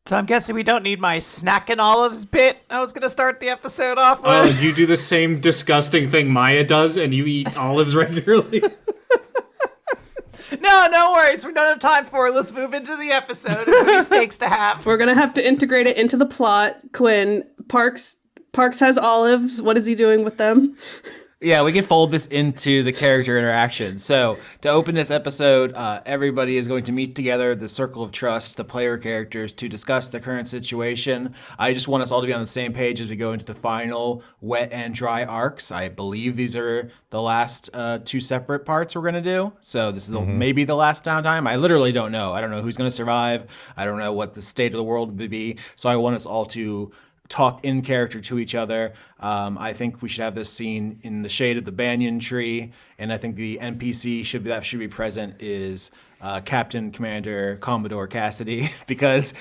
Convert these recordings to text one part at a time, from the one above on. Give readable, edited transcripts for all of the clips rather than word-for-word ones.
So I'm guessing we don't need my snack and olives bit I was going to start the episode off with. Oh, you do the same disgusting thing Maya does and you eat olives regularly? No worries. We don't have time for it. Let's move into the episode. There's many stakes to have. We're going to have to integrate it into the plot. Quinn, Parks has olives. What is he doing with them? Yeah, we can fold this into the character interaction. So to open this episode, everybody is going to meet together, the circle of trust, the player characters, to discuss the current situation. I just want us all to be on the same page as we go into the final wet and dry arcs. I believe these are the last two separate parts we're going to do. So this is maybe the last downtime. I literally don't know. I don't know who's going to survive. I don't know what the state of the world would be. So I want us all to talk in character to each other. I think we should have this scene in the shade of the banyan tree, and I think the NPC should be present is Captain Commander Commodore Cassidy, because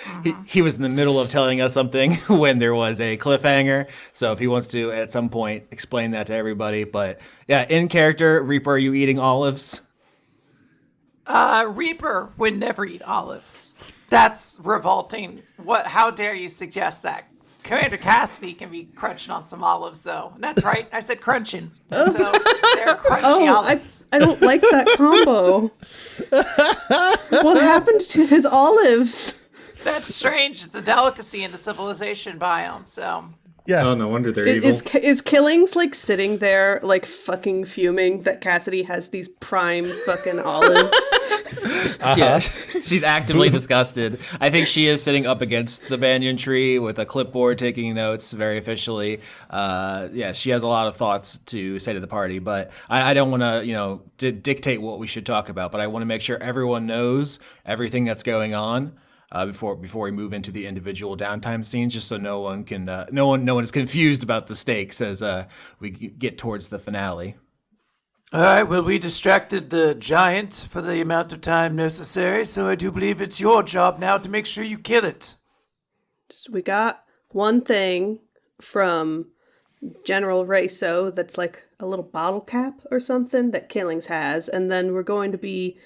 he was in the middle of telling us something when there was a cliffhanger. So if he wants to at some point explain that to everybody, but yeah, in character, Reaper, are you eating olives? Reaper would never eat olives. That's revolting. How dare you suggest that? Commander Cassidy can be crunching on some olives, though. And that's right. I said crunching. So they're crunchy olives. I don't like that combo. What happened to his olives? That's strange. It's a delicacy in the civilization biome, so... Yeah. Oh, no wonder they're evil. Is Killings, like, sitting there, like, fucking fuming that Cassidy has these prime fucking olives? Yeah, she's actively disgusted. I think she is sitting up against the banyan tree with a clipboard taking notes very officially. Yeah, she has a lot of thoughts to say to the party, but I don't want to, dictate what we should talk about, but I want to make sure everyone knows everything that's going on. Before we move into the individual downtime scenes, just so no one is confused about the stakes as we get towards the finale. All right, well, we distracted the giant for the amount of time necessary, so I do believe it's your job now to make sure you kill it. So we got one thing from General Rayso that's like a little bottle cap or something that Killings has, and then we're going to be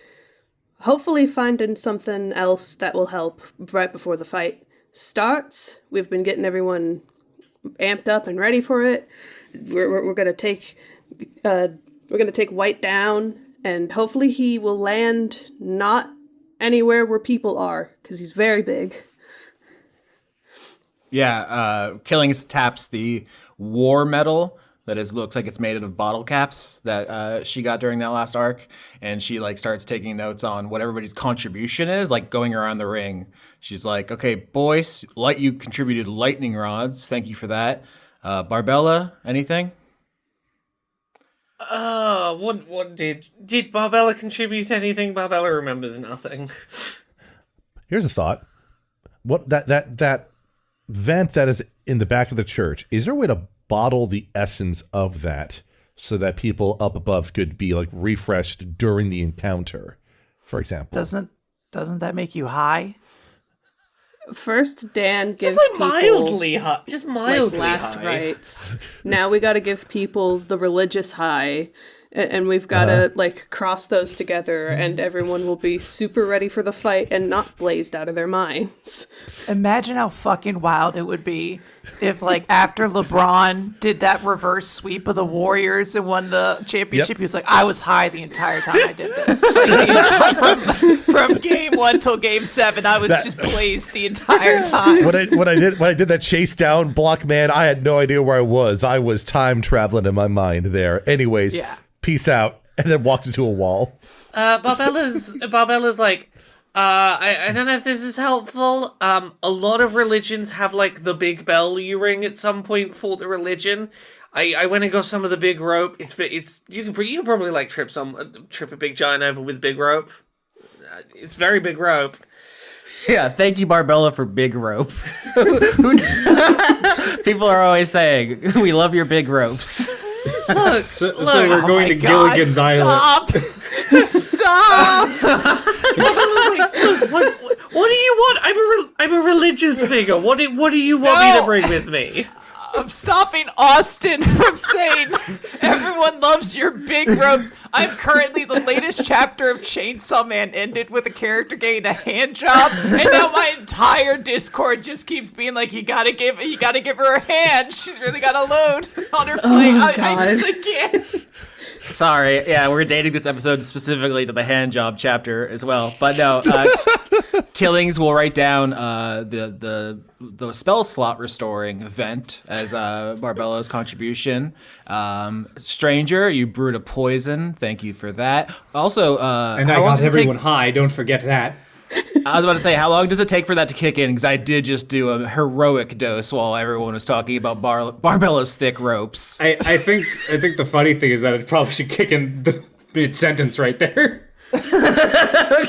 hopefully finding something else that will help right before the fight starts. We've been getting everyone amped up and ready for it. We're gonna take White down, and hopefully he will land not anywhere where people are, because he's very big. Yeah, Killings taps the war medal that looks like it's made out of bottle caps that she got during that last arc, and she starts taking notes on what everybody's contribution is, going around the ring. She's like, "Okay, boys, you contributed lightning rods. Thank you for that. Barbella, anything?" What did Barbella contribute anything? Barbella remembers nothing. Here's a thought: what that vent that is in the back of the church, is there a way to bottle the essence of that so that people up above could be refreshed during the encounter, for example? Doesn't that make you high? First, Dan gives just people mildly high. Just mildly last high. rites. Now we got to give people the religious high, and we've got to cross those together, and everyone will be super ready for the fight and not blazed out of their minds. Imagine how fucking wild it would be if, after LeBron did that reverse sweep of the Warriors and won the championship, he was like, "I was high the entire time I did this." From game 1 till game 7, I was just blazed the entire time. When I did that chase down block, man, I had no idea where I was. I was time traveling in my mind there. Anyways, peace out, and then walks into a wall. Barbella's like, I don't know if this is helpful. A lot of religions have the big bell you ring at some point for the religion. I went and got some of the big rope. You can probably trip a big giant over with big rope. It's very big rope. Yeah, thank you, Barbella, for big rope. People are always saying, "We love your big ropes." Look, so we're going to Gilligan's Island. Stop! What do you want? I'm a religious figure. What do you want me to bring with me? of stopping Austin from saying everyone loves your big ropes. I'm currently the latest chapter of Chainsaw Man ended with a character getting a hand job, and now my entire Discord just keeps being like, you gotta give her a hand. She's really got a load on her plate. I can't. Sorry, yeah, we're dating this episode specifically to the hand job chapter as well. But no, Killings will write down the spell slot restoring event as Barbella's contribution. Stranger, you brewed a poison. Thank you for that. Also, and I got everyone high. Don't forget that. I was about to say, how long does it take for that to kick in? Because I did just do a heroic dose while everyone was talking about Barbella's thick ropes. I think the funny thing is that it probably should kick in the mid-sentence right there.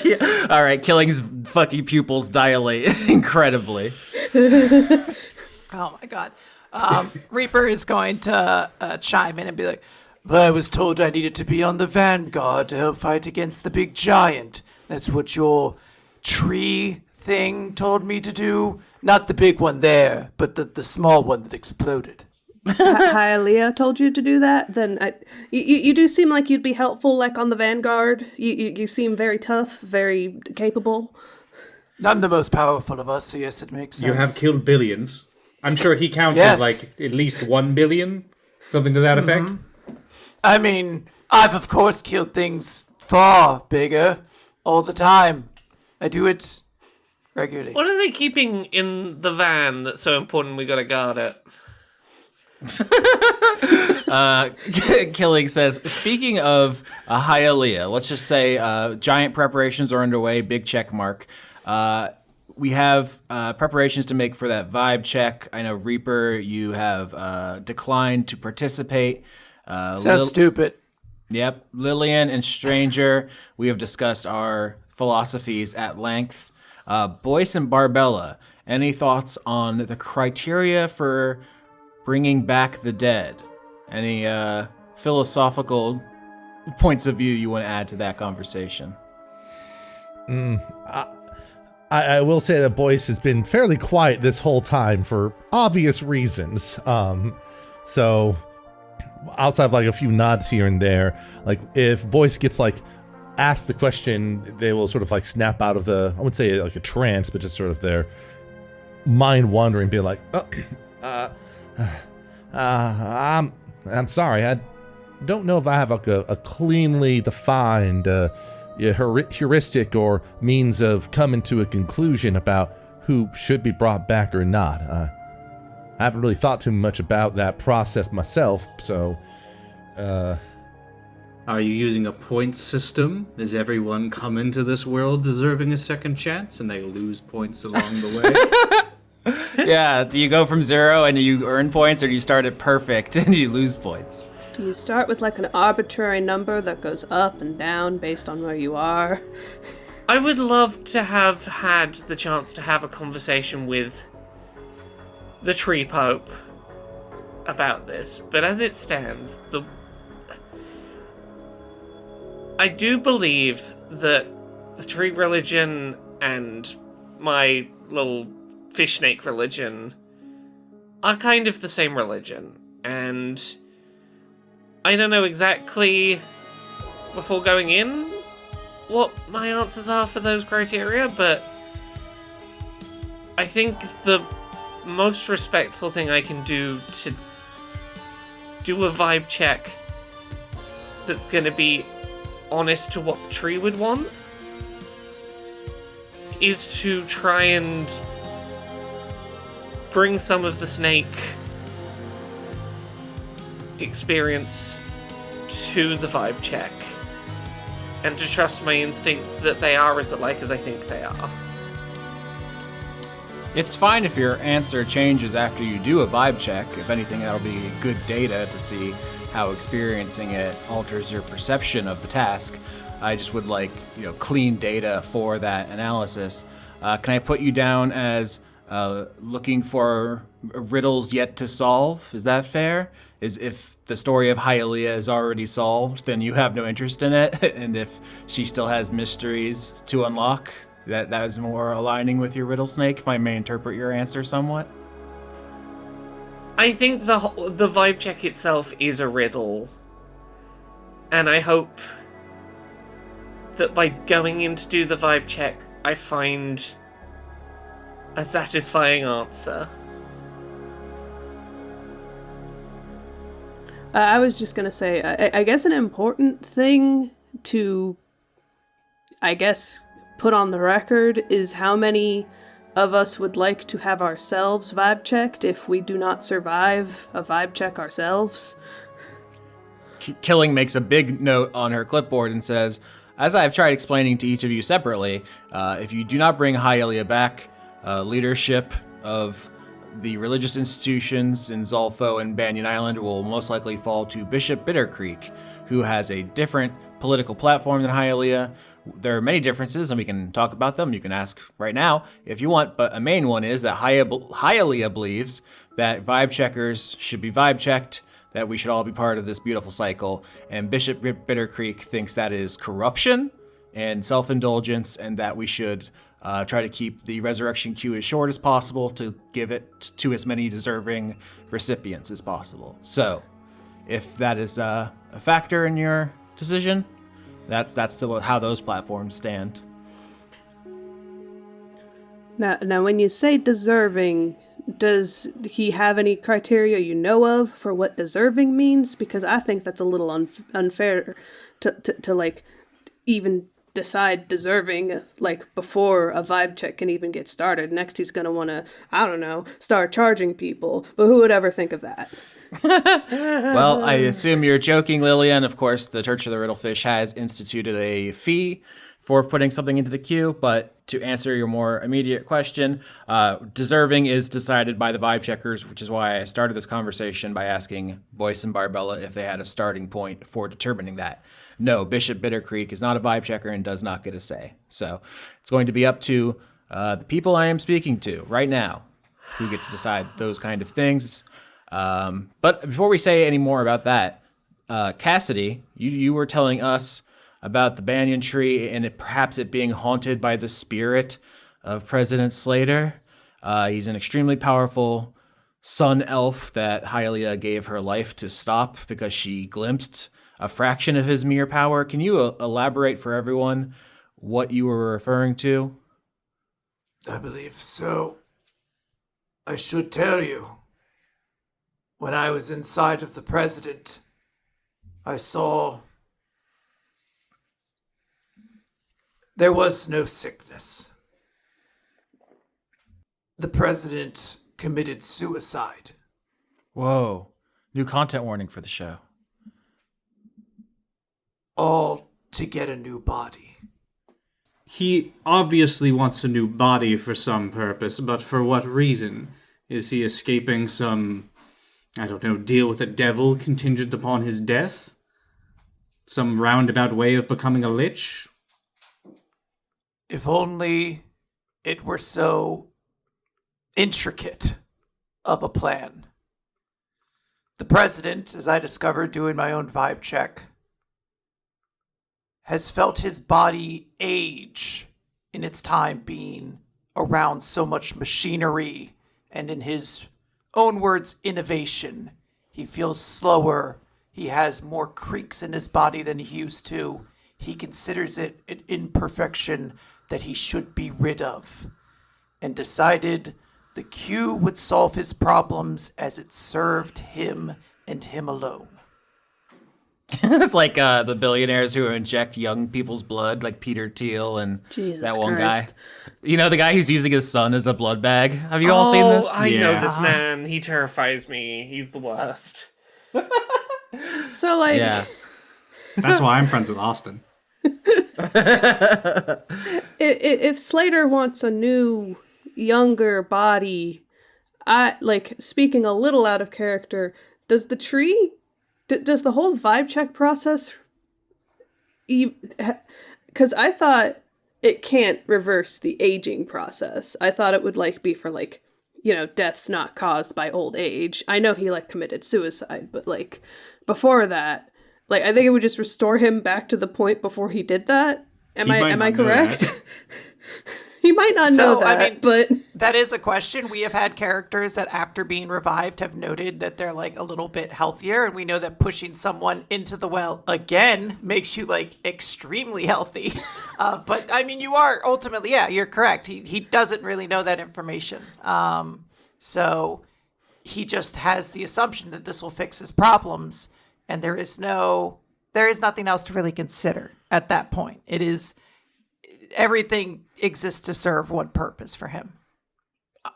Yeah. All right, Killing's fucking pupils dilate incredibly. Oh my god. Reaper is going to chime in and be like, but I was told I needed to be on the vanguard to help fight against the big giant. That's what your tree thing told me to do. Not the big one there, but the small one that exploded. Hialeah told you to do that? Then you do seem like you'd be helpful, like on the vanguard. You seem very tough, very capable. I'm the most powerful of us, so yes, it makes sense. You have killed billions. I'm sure he counts Yes. as like at least 1 billion, something to that effect. I mean, I've of course killed things far bigger all the time. I do it regularly. What are they keeping in the van that's so important we gotta guard it? Killing says, speaking of Hialeah, let's just say giant preparations are underway, big check mark. We have preparations to make for that vibe check. I know, Reaper, you have declined to participate. Sounds stupid. Yep. Lillian and Stranger, we have discussed our philosophies at length. Boyce and Barbella, any thoughts on the criteria for bringing back the dead? Any philosophical points of view you want to add to that conversation? I will say that Boyce has been fairly quiet this whole time for obvious reasons. So outside of like a few nods here and there, like if Boyce gets like asked the question, they will sort of like snap out of the, I wouldn't say like a trance, but just sort of their mind wandering, be like, I'm sorry, I don't know if I have like a cleanly defined heuristic or means of coming to a conclusion about who should be brought back or not. I haven't really thought too much about that process myself, so Are you using a point system? Does everyone come into this world deserving a second chance and they lose points along the way? Yeah, do you go from 0 and you earn points, or do you start at perfect and you lose points? Do you start with like an arbitrary number that goes up and down based on where you are? I would love to have had the chance to have a conversation with the Tree Pope about this, but as it stands, I do believe that the tree religion and my little fish snake religion are kind of the same religion, and I don't know exactly before going in what my answers are for those criteria, but I think the most respectful thing I can do to do a vibe check that's going to be honest to what the tree would want is to try and bring some of the snake experience to the vibe check and to trust my instinct that they are as alike as I think they are. It's fine if your answer changes after you do a vibe check. If anything, that'll be good data to see how experiencing it alters your perception of the task. I just would like, clean data for that analysis. Can I put you down as looking for riddles yet to solve? Is that fair? Is if the story of Hialeah is already solved, then you have no interest in it, and if she still has mysteries to unlock, that is more aligning with your riddle snake, if I may interpret your answer somewhat? I think the vibe check itself is a riddle. And I hope that by going in to do the vibe check, I find a satisfying answer. I was just going to say, I guess an important thing to, I guess, put on the record is how many of us would like to have ourselves vibe checked if we do not survive a vibe check ourselves. Killing makes a big note on her clipboard and says, as I have tried explaining to each of you separately, if you do not bring Hylia back, leadership of the religious institutions in Zolfo and Banyan Island will most likely fall to Bishop Bittercreek, who has a different political platform than Hylia. There are many differences, and we can talk about them. You can ask right now if you want, but a main one is that Hylia believes that vibe checkers should be vibe checked, that we should all be part of this beautiful cycle, and Bishop Bittercreek thinks that is corruption and self-indulgence, and that we should try to keep the resurrection queue as short as possible to give it to as many deserving recipients as possible. So, if that is a factor in your decision, that's how those platforms stand. Now, when you say deserving, does he have any criteria you know of for what deserving means? Because I think that's a little unfair to like even decide deserving like before a vibe check can even get started. Next he's gonna want to, I don't know, start charging people, but who would ever think of that? Well, I assume you're joking, Lillian. Of course, the Church of the Riddlefish has instituted a fee for putting something into the queue, but to answer your more immediate question, deserving is decided by the vibe checkers, which is why I started this conversation by asking Boyce and Barbella if they had a starting point for determining that. No, Bishop Bittercreek is not a vibe checker and does not get a say. So it's going to be up to the people I am speaking to right now who get to decide those kind of things. But before we say any more about that, Cassidy, you were telling us about the banyan tree and perhaps it being haunted by the spirit of President Slater. He's an extremely powerful sun elf that Hylia gave her life to stop because she glimpsed a fraction of his mere power. Can you elaborate for everyone what you were referring to? I believe so. I should tell you. When I was inside of the president, I saw there was no sickness. The president committed suicide. Whoa. New content warning for the show. All to get a new body. He obviously wants a new body for some purpose, but for what reason? Is he escaping some, I don't know, deal with the devil contingent upon his death? Some roundabout way of becoming a lich? If only it were so intricate of a plan. The president, as I discovered doing my own vibe check, has felt his body age in its time being around so much machinery and, in his own words, innovation. He feels slower. He has more creaks in his body than he used to. He considers it an imperfection that he should be rid of, and decided the queue would solve his problems as it served him and him alone. It's like the billionaires who inject young people's blood, like Peter Thiel and Jesus that one Christ. guy. You know, the guy who's using his son as a blood bag. Have you all seen this? I know Yeah. this man. He terrifies me. He's the worst. So like Yeah. That's why I'm friends with Austin. if Slater wants a new, younger body, I like speaking a little out of character. Does the tree, does the whole vibe check process? Because I thought it can't reverse the aging process. I thought it would like be for like, you know, deaths not caused by old age. I know he like committed suicide, but like before that, like I think it would just restore him back to the point before he did that. Am He might I not know correct? that. He might not know So, I that, mean, but that is a question. We have had characters that after being revived have noted that they're like a little bit healthier, and we know that pushing someone into the well again makes you like extremely healthy. But I mean, you are ultimately, yeah, you're correct. He doesn't really know that information. So he just has the assumption that this will fix his problems, and there is nothing else to really consider at that point. It is everything exists to serve one purpose for him.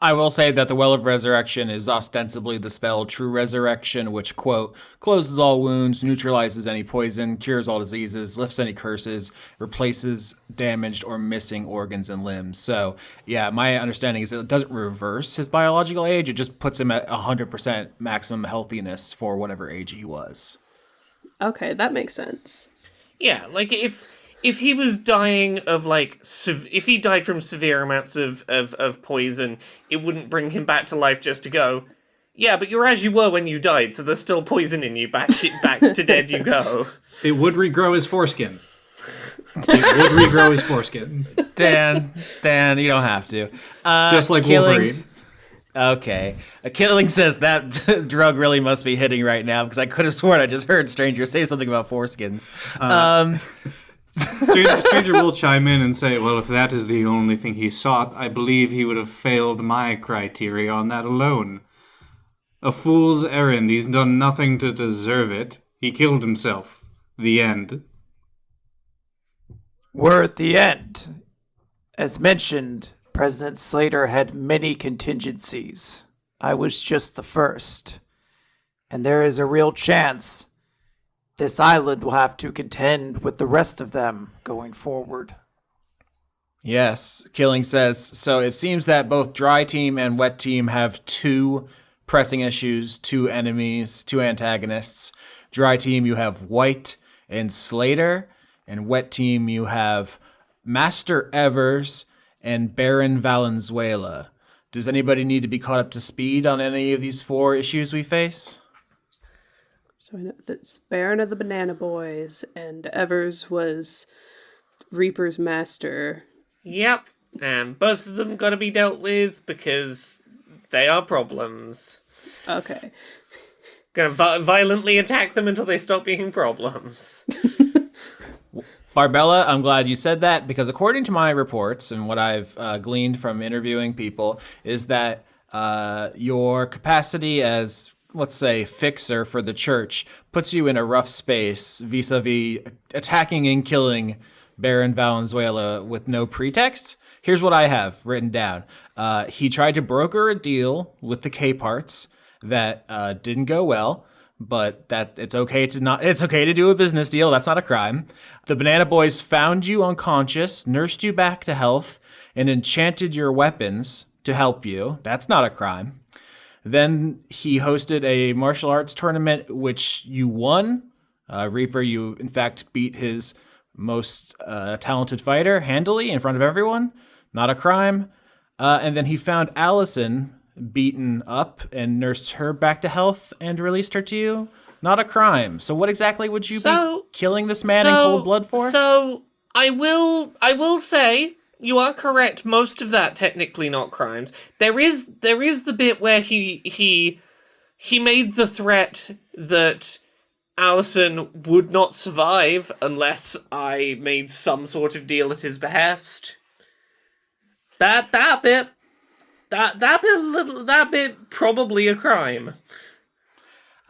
I will say that the Well of Resurrection is ostensibly the spell True Resurrection, which, quote, closes all wounds, neutralizes any poison, cures all diseases, lifts any curses, replaces damaged or missing organs and limbs. So, yeah, my understanding is that it doesn't reverse his biological age. It just puts him at 100% maximum healthiness for whatever age he was. okay, that makes sense. Yeah, like if he was dying of like if he died from severe amounts of poison, it wouldn't bring him back to life just to go, yeah, but you're as you were when you died, so there's still poison in you. Back to dead you go. It would regrow his foreskin. It would regrow his foreskin. Dan, you don't have to. Just like Killings- Wolverine. Okay. Killing says that drug really must be hitting right now because I could have sworn I just heard Stranger say something about foreskins. Stranger will chime in and say, well, if that is the only thing he sought, I believe he would have failed my criteria on that alone. A fool's errand. He's done nothing to deserve it. He killed himself. The end. We're at the end. As mentioned, President Slater had many contingencies. I was just the first. And there is a real chance this island will have to contend with the rest of them going forward. Yes, Killing says, so it seems that both Dry Team and Wet Team have two pressing issues, two enemies, two antagonists. Dry Team, you have White and Slater, and Wet Team, you have Master Evers and Baron Valenzuela. Does anybody need to be caught up to speed on any of these four issues we face? So I know that's Baron of the Banana Boys, and Evers was Reaper's master. Yep, and both of them got to be dealt with because they are problems. Okay. Gonna violently attack them until they stop being problems. Barbella, I'm glad you said that because according to my reports and what I've gleaned from interviewing people is that your capacity as, let's say, fixer for the church puts you in a rough space vis-a-vis attacking and killing Baron Valenzuela with no pretext. Here's what I have written down. He tried to broker a deal with the K-Parts that didn't go well, but that it's okay to do a business deal. That's not a crime. The Banana Boys found you unconscious, nursed you back to health, and enchanted your weapons to help you. That's not a crime. Then he hosted a martial arts tournament, which you won. Reaper, you in fact beat his most talented fighter handily in front of everyone. Not a crime. And then he found Allison beaten up and nursed her back to health and released her to you. Not a crime. So what exactly would you be killing this man in cold blood for? So I will say you are correct. Most of that technically not crimes. There is the bit where he made the threat that Allison would not survive unless I made some sort of deal at his behest. That bit probably a crime.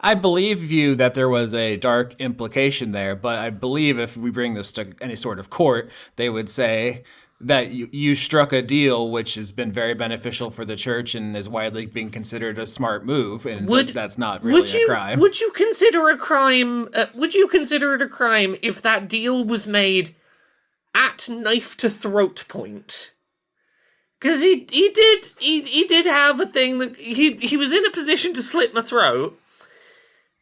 I believe you that there was a dark implication there, but I believe if we bring this to any sort of court, they would say that you struck a deal which has been very beneficial for the church and is widely being considered a smart move, and that's not really a crime. Would you consider a crime? Would you consider it a crime if that deal was made at knife to throat point? Because he did have a thing that he was in a position to slit my throat.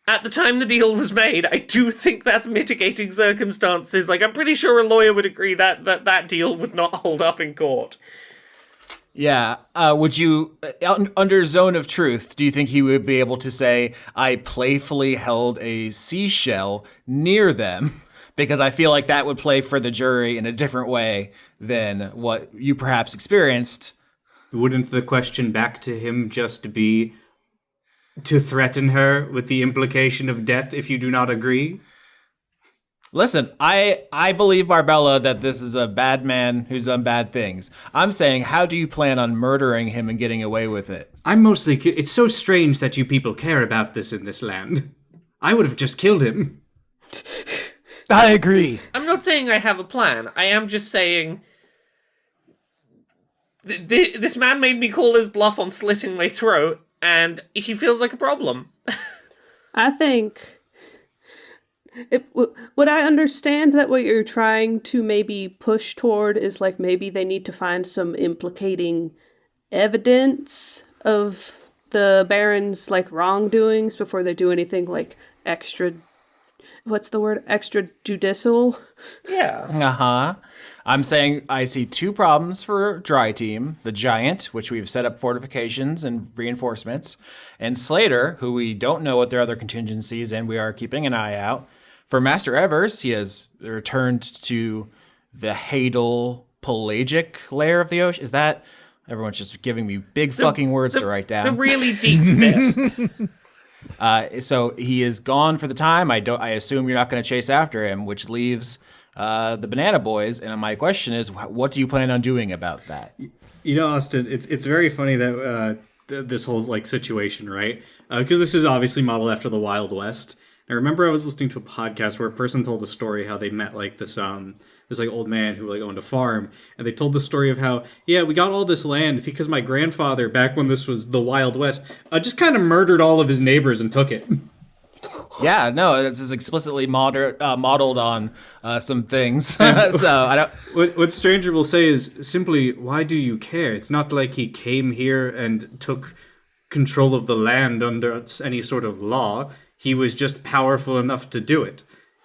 At the time the deal was made, I do think that's mitigating circumstances. Like, I'm pretty sure a lawyer would agree that deal would not hold up in court. Yeah. Would you, under Zone of Truth, do you think he would be able to say, I playfully held a seashell near them because I feel like that would play for the jury in a different way than what you perhaps experienced. Wouldn't the question back to him just be to threaten her with the implication of death if you do not agree? Listen, I believe Barbella that this is a bad man who's done bad things. I'm saying, how do you plan on murdering him and getting away with it? I'm mostly... It's so strange that you people care about this in this land. I would have just killed him. I agree. I'm not saying I have a plan. I am just saying... This man made me call his bluff on slitting my throat, and he feels like a problem. I think... would I understand that what you're trying to maybe push toward is like maybe they need to find some implicating evidence of the Baron's like wrongdoings before they do anything like extrajudicial? Yeah. Uh-huh. I'm saying I see two problems for Dry Team. The Giant, which we've set up fortifications and reinforcements, and Slater, who we don't know what their other contingencies, and we are keeping an eye out. For Master Evers, he has returned to the Hadal pelagic layer of the ocean. Is that... Everyone's just giving me big fucking words to write down. The really deep bit. So he is gone for the time. I assume you're not going to chase after him, which leaves the Banana Boys. And my question is, what do you plan on doing about that? You know, Austin, it's very funny that this whole like situation, right? Because this is obviously modeled after the Wild West. I remember I was listening to a podcast where a person told a story how they met like this like old man who like owned a farm, and they told the story of how, yeah, we got all this land because my grandfather, back when this was the Wild West, just kind of murdered all of his neighbors and took it. Yeah, no, this is explicitly modeled on some things. So I don't. What Stranger will say is simply, why do you care? It's not like he came here and took control of the land under any sort of law. He was just powerful enough to do it.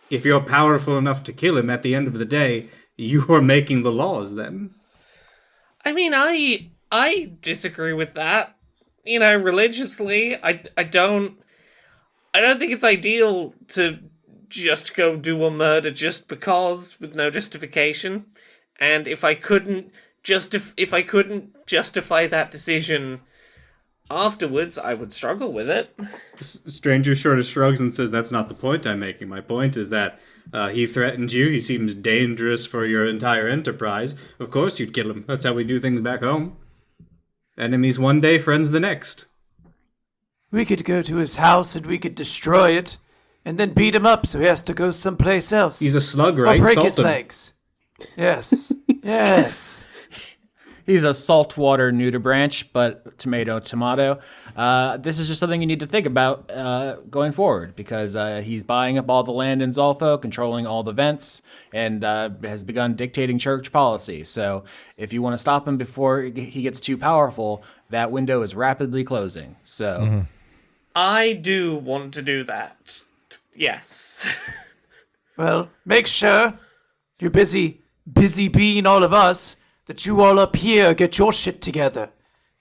If you're powerful enough to kill him at the end of the day, you are making the laws then. I mean, I disagree with that. You know, religiously, I don't think it's ideal to just go do a murder just because with no justification. And if I couldn't justify that decision afterwards, I would struggle with it. Stranger sort of shrugs and says, that's not the point I'm making. My point is that he threatened you. He seems dangerous for your entire enterprise. Of course you'd kill him. That's how we do things back home. Enemies one day, friends the next. We could go to his house and we could destroy it, and then beat him up so he has to go someplace else. He's a slug, right? Or break Salt his him. legs. Yes. Yes. He's a saltwater nudibranch, but tomato. This is just something you need to think about going forward, because he's buying up all the land in Zolfo, controlling all the vents, and has begun dictating church policy. So if you want to stop him before he gets too powerful, that window is rapidly closing. So I do want to do that. Yes. Well, make sure you're busy being all of us, that you all up here get your shit together.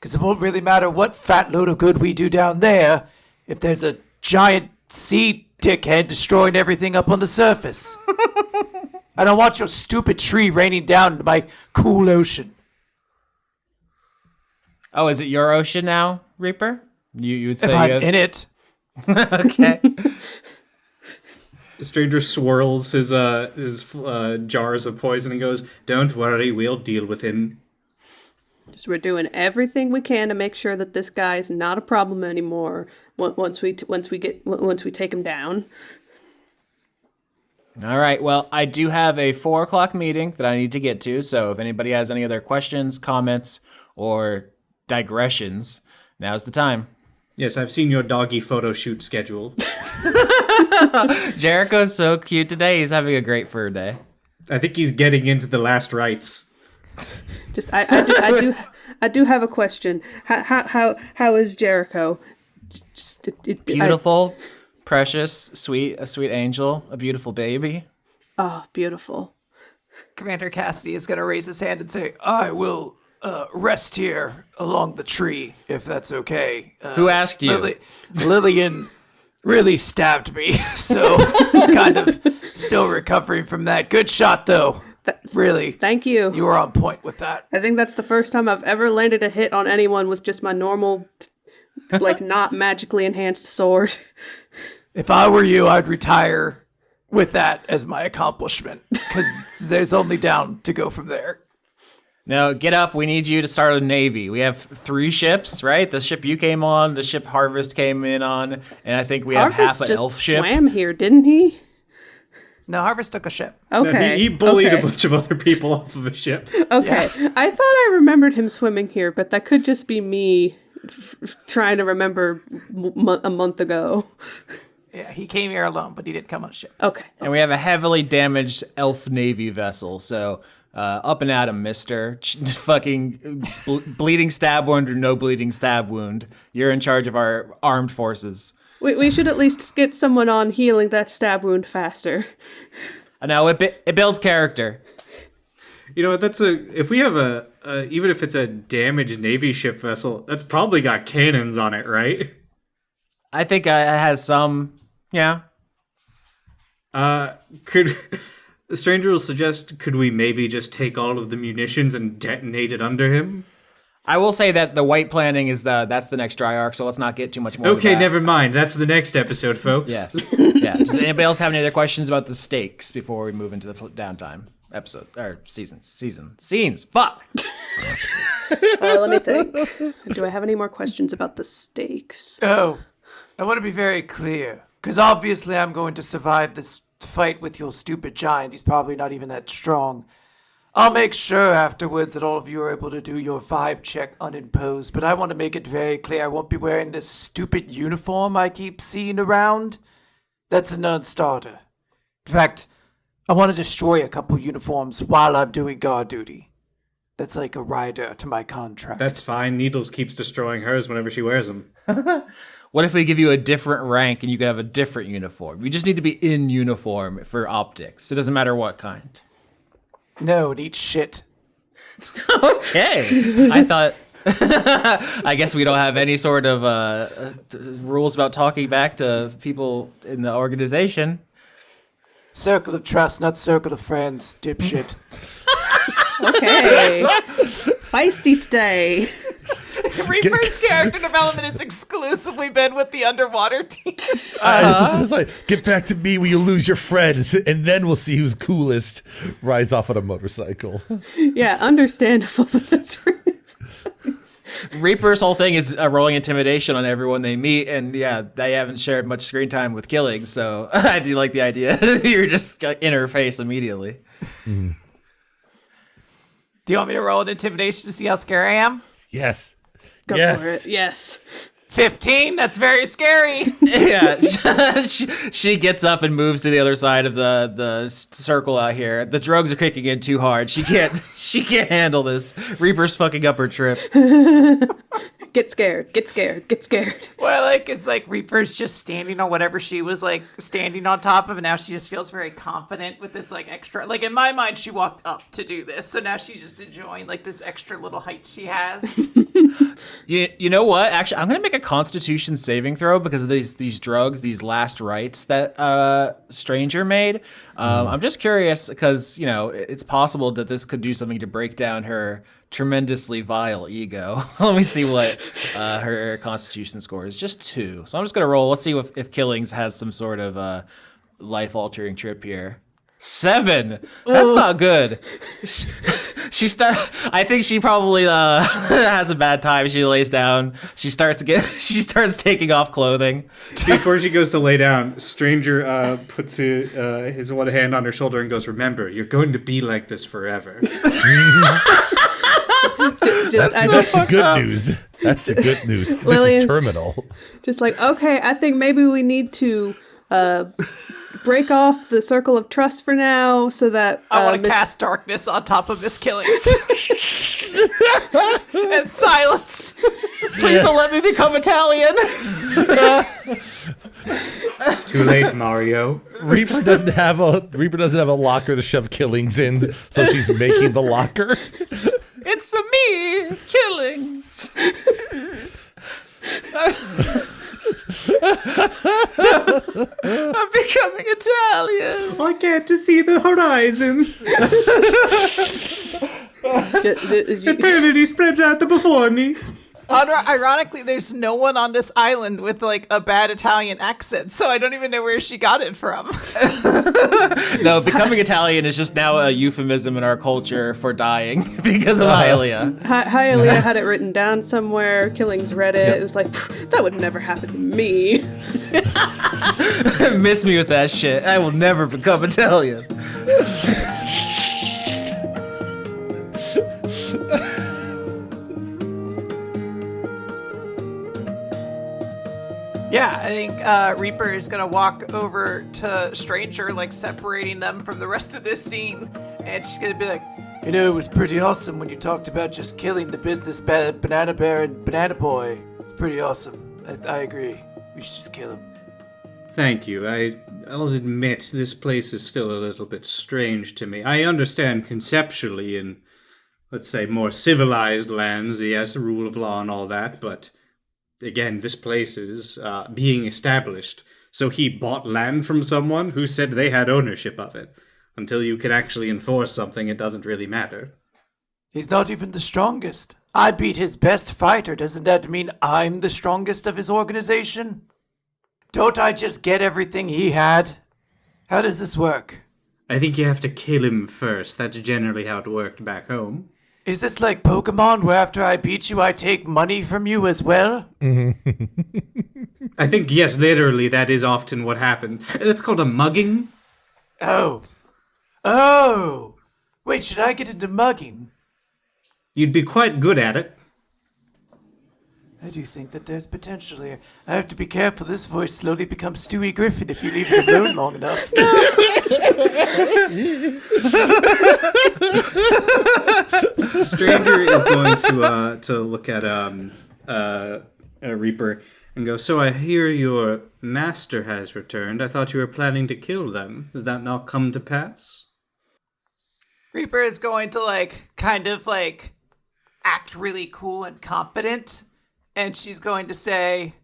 Because it won't really matter what fat load of good we do down there if there's a giant sea dickhead destroying everything up on the surface. I don't want your stupid tree raining down into my cool ocean. Oh, is it your ocean now, Reaper? You would say If I'm in it. Okay. The stranger swirls his jars of poison and goes, don't worry, we'll deal with him. Just we're doing everything we can to make sure that this guy's not a problem anymore once we take him down. All right. Well, I do have a 4:00 meeting that I need to get to. So if anybody has any other questions, comments, or digressions, now's the time. Yes, I've seen your doggy photo shoot schedule. Jericho's so cute today. He's having a great fur day. I think he's getting into the last rites. Just I do have a question. How is Jericho? Beautiful, precious, a sweet angel, a beautiful baby. Oh, beautiful. Commander Cassidy is going to raise his hand and say, I will rest here along the tree, if that's okay. Who asked you? Lillian really stabbed me. So kind of still recovering from that. Good shot, though. Really. Thank you. You were on point with that. I think that's the first time I've ever landed a hit on anyone with just my normal, like, not magically enhanced sword. If I were you, I'd retire with that as my accomplishment, because there's only down to go from there. Now, get up. We need you to start a navy. We have 3 ships, right? The ship you came on, the ship Harvest came in on, and I think we have Harvest half an just elf ship. swam here, didn't he? No, Harvest took a ship. Okay. He bullied okay. a bunch of other people off of a ship. Okay. I thought I remembered him swimming here, but that could just be me trying to remember a month ago. Yeah, he came here alone, but he didn't come on a ship. Okay. And we have a heavily damaged elf navy vessel, so up and at him, mister. Fucking bleeding stab wound or no bleeding stab wound. You're in charge of our armed forces. We should at least get someone on healing that stab wound faster. Now, it builds character. You know, if we have even if it's a damaged Navy ship vessel, that's probably got cannons on it, right? I think it has some, yeah. Could the stranger will suggest, could we maybe just take all of the munitions and detonate it under him? I will say that the white planning is that's the next dry arc, so let's not get too much more. Okay, of that. never mind. That's the next episode, folks. Yes. Yeah. Does anybody else have any other questions about the stakes before we move into the downtime episode or scenes? Fuck. Let me think. Do I have any more questions about the stakes? Oh, I want to be very clear, because obviously I'm going to survive this fight with your stupid giant. He's probably not even that strong. I'll make sure afterwards that all of you are able to do your vibe check unimposed, but I want to make it very clear I won't be wearing this stupid uniform I keep seeing around. That's a non-starter. In fact, I want to destroy a couple uniforms while I'm doing guard duty. That's like a rider to my contract. That's fine. Needles keeps destroying hers whenever she wears them. What if we give you a different rank and you can have a different uniform? You just need to be in uniform for optics. It doesn't matter what kind. No, it eats shit. Okay. I thought... I guess we don't have any sort of rules about talking back to people in the organization. Circle of trust, not circle of friends, dipshit. Okay. Feisty today. Reaper's character development has exclusively been with the underwater team. It's like, get back to me when you lose your friends, and then we'll see who's coolest. Rides off on a motorcycle. Yeah, understandable, but that's really... Reaper's whole thing is rolling intimidation on everyone they meet, and yeah, they haven't shared much screen time with Killings, so I do like the idea. You're just in her face immediately. Do you want me to roll an intimidation to see how scary I am? Yes. Go yes. for it. Yes. 15? That's very scary. Yeah, she gets up and moves to the other side of the circle out here. The drugs are kicking in too hard. She can't handle this. Reaper's fucking up her trip. Get scared. Get scared. Get scared. Well, it's like Reaper's just standing on whatever she was like standing on top of, and now she just feels very confident with this like extra. Like in my mind, she walked up to do this, so now she's just enjoying like this extra little height she has. You know what? Actually, I'm gonna make a Constitution saving throw because of these drugs, these last rites that Stranger made. I'm just curious because it's possible that this could do something to break down her tremendously vile ego. Let me see what her Constitution score is. Just 2. So I'm just gonna roll. Let's see if Killings has some sort of life-altering trip here. 7. That's not good. I think she probably has a bad time. She lays down. She starts taking off clothing. Before she goes to lay down, Stranger puts his one hand on her shoulder and goes, "Remember, you're going to be like this forever." That's the good news. That's the good news. This Lillian's is terminal. just like, okay, I think maybe we need to break off the circle of trust for now so that I want to cast darkness on top of Miss Killings. And silence. Please don't let me become Italian. Too late, Mario. Reaper doesn't have a locker to shove Killings in, so she's making the locker. It's me, Killings. I'm becoming Italian. I get to see the horizon. Eternity spreads out before me. Ironically, there's no one on this island with like a bad Italian accent, so I don't even know where she got it from. No, becoming Italian is just now a euphemism in our culture for dying because of Hylia. Hylia had it written down somewhere. Killings read it. It was like, that would never happen to me. Miss me with that shit. I will never become Italian. Yeah, I think Reaper is gonna walk over to Stranger, like separating them from the rest of this scene, and she's gonna be like, you know, it was pretty awesome when you talked about just killing the business Banana Bear and Banana Boy. It's pretty awesome. I agree. We should just kill him. Thank you. I'll admit this place is still a little bit strange to me. I understand conceptually in, let's say, more civilized lands, yes, the rule of law and all that, but again, this place is being established. So he bought land from someone who said they had ownership of it. Until you can actually enforce something, it doesn't really matter. He's not even the strongest. I beat his best fighter. Doesn't that mean I'm the strongest of his organization? Don't I just get everything he had? How does this work? I think you have to kill him first. That's generally how it worked back home. Is this like Pokemon, where after I beat you, I take money from you as well? I think, yes, literally, that is often what happens. That's called a mugging. Oh. Wait, should I get into mugging? You'd be quite good at it. I do think that there's potential here. I have to be careful. This voice slowly becomes Stewie Griffin if you leave it alone long enough. Stranger is going to look at Reaper and go, so I hear your master has returned. I thought you were planning to kill them. Has that not come to pass? Reaper is going to kind of act really cool and confident. And she's going to say,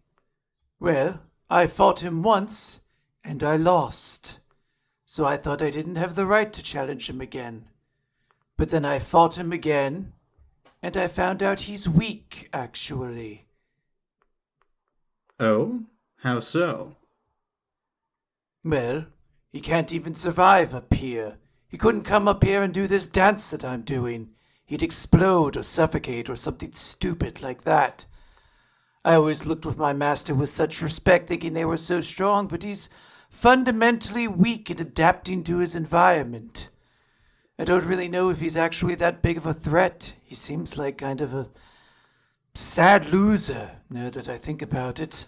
well, I fought him once, and I lost. So I thought I didn't have the right to challenge him again. But then I fought him again, and I found out he's weak, actually. Oh? How so? Well, he can't even survive up here. He couldn't come up here and do this dance that I'm doing. He'd explode or suffocate or something stupid like that. I always looked with my master with such respect, thinking they were so strong, but he's fundamentally weak at adapting to his environment. I don't really know if he's actually that big of a threat. He seems like kind of a sad loser, now that I think about it.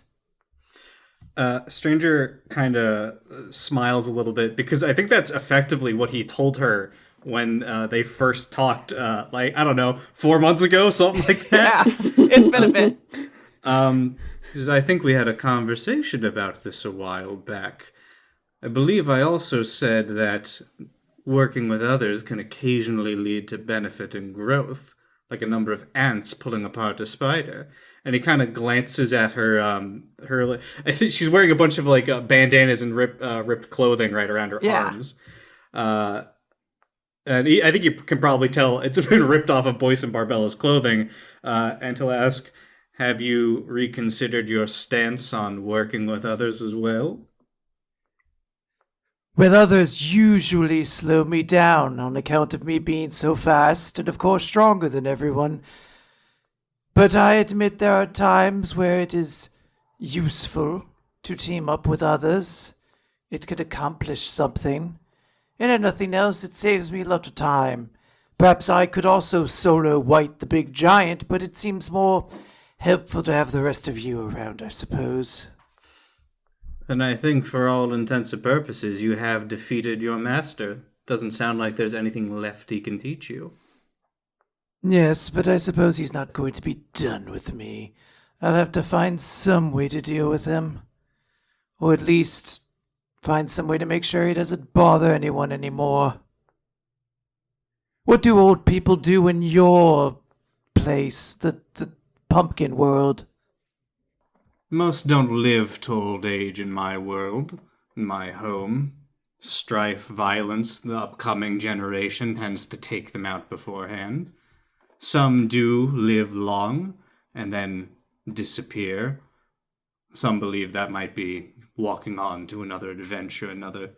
Stranger kind of smiles a little bit, because I think that's effectively what he told her when they first talked, 4 months ago, something like that. Yeah, it's been a bit. Because I think we had a conversation about this a while back. I believe I also said that working with others can occasionally lead to benefit and growth, like a number of ants pulling apart a spider. And he kind of glances at her. I think she's wearing a bunch of bandanas and ripped clothing right around her arms. And I think you can probably tell it's been ripped off of Boyce and Barbella's clothing. And he'll ask, have you reconsidered your stance on working with others as well? Well, others usually slow me down on account of me being so fast and, of course, stronger than everyone. But I admit there are times where it is useful to team up with others. It could accomplish something. And if nothing else, it saves me a lot of time. Perhaps I could also solo White the Big Giant, but it seems more helpful to have the rest of you around, I suppose. And I think for all intents and purposes, you have defeated your master. Doesn't sound like there's anything left he can teach you. Yes, but I suppose he's not going to be done with me. I'll have to find some way to deal with him. Or at least find some way to make sure he doesn't bother anyone anymore. What do old people do in your place, the pumpkin world? Most don't live to old age in my world, in my home. Strife, violence, the upcoming generation tends to take them out beforehand. Some do live long and then disappear. Some believe that might be walking on to another adventure, another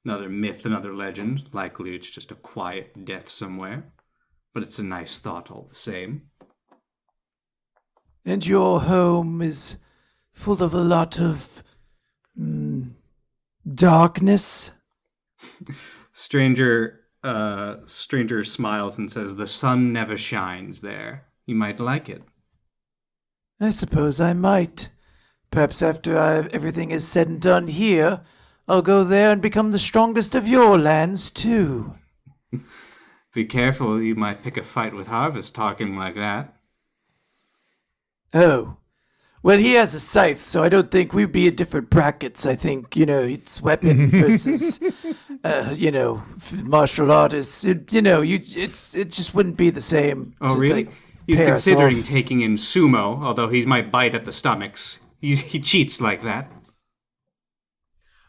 myth, another legend. Likely it's just a quiet death somewhere. But it's a nice thought all the same. And your home is full of a lot of darkness. Stranger smiles and says, "The sun never shines there. You might like it." I suppose I might. Perhaps after everything is said and done here, I'll go there and become the strongest of your lands, too. Be careful, you might pick a fight with Harvest talking like that. Oh. Well, he has a scythe, so I don't think we'd be in different brackets. I think, it's weapon versus, martial artists. It just wouldn't be the same. Oh, really? He's considering taking in sumo, although he might bite at the stomachs. He cheats like that.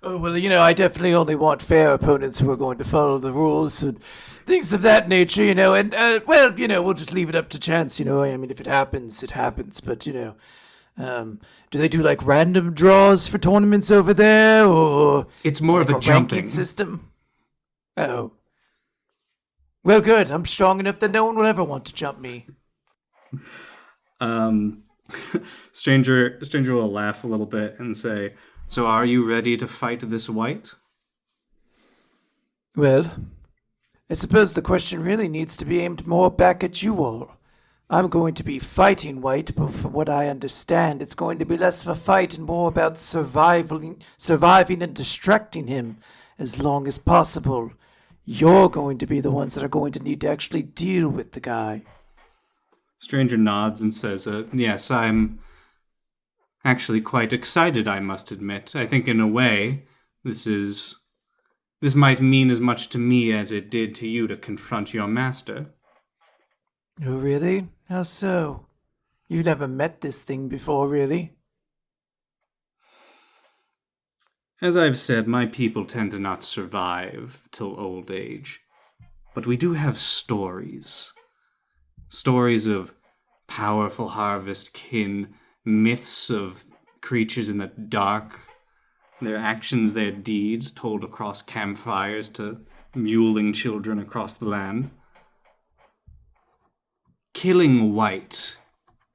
Oh, well, I definitely only want fair opponents who are going to follow the rules and things of that nature, and, we'll just leave it up to chance, I mean, if it happens, it happens, but, do they do, like, random draws for tournaments over there, or... It's more of a jumping ranking system? Oh. Well, good. I'm strong enough that no one will ever want to jump me. Stranger will laugh a little bit and say, "So are you ready to fight this white?" Well, I suppose the question really needs to be aimed more back at you all. I'm going to be fighting white, but from what I understand, it's going to be less of a fight and more about surviving and distracting him as long as possible. You're going to be the ones that are going to need to actually deal with the guy. Stranger nods and says, "Yes, I'm actually quite excited, I must admit. I think in a way, this might mean as much to me as it did to you to confront your master." Oh, really? How so? You've never met this thing before, really? As I've said, my people tend to not survive till old age. But we do have stories. Stories of powerful harvest kin, myths of creatures in the dark, their actions, their deeds, told across campfires to muling children across the land. Killing White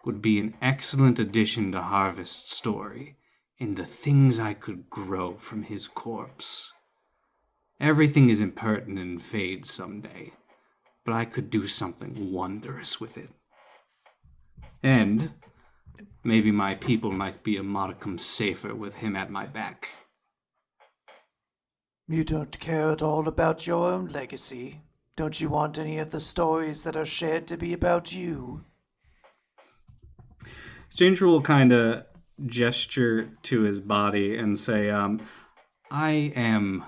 would be an excellent addition to Harvest's story in the things I could grow from his corpse. Everything is impertinent and fades someday, but I could do something wondrous with it. And maybe my people might be a modicum safer with him at my back. You don't care at all about your own legacy? Don't you want any of the stories that are shared to be about you? Stranger will kind of gesture to his body and say, "I am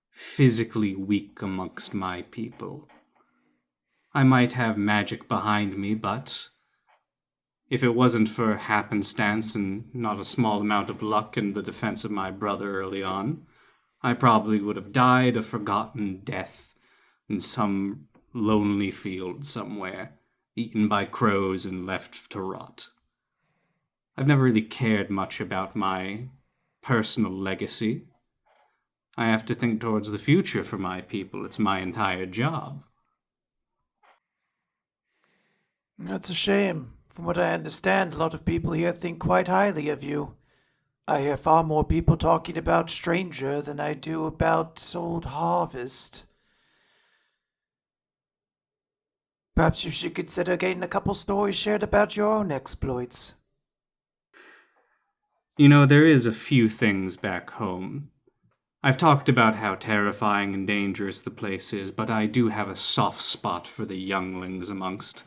physically weak amongst my people. I might have magic behind me, but if it wasn't for happenstance and not a small amount of luck in the defense of my brother early on, I probably would have died a forgotten death in some lonely field somewhere, eaten by crows and left to rot. I've never really cared much about my personal legacy. I have to think towards the future for my people. It's my entire job." That's a shame. From what I understand, a lot of people here think quite highly of you. I hear far more people talking about Stranger than I do about Old Harvest. Perhaps you should consider getting a couple stories shared about your own exploits. There is a few things back home. I've talked about how terrifying and dangerous the place is, but I do have a soft spot for the younglings amongst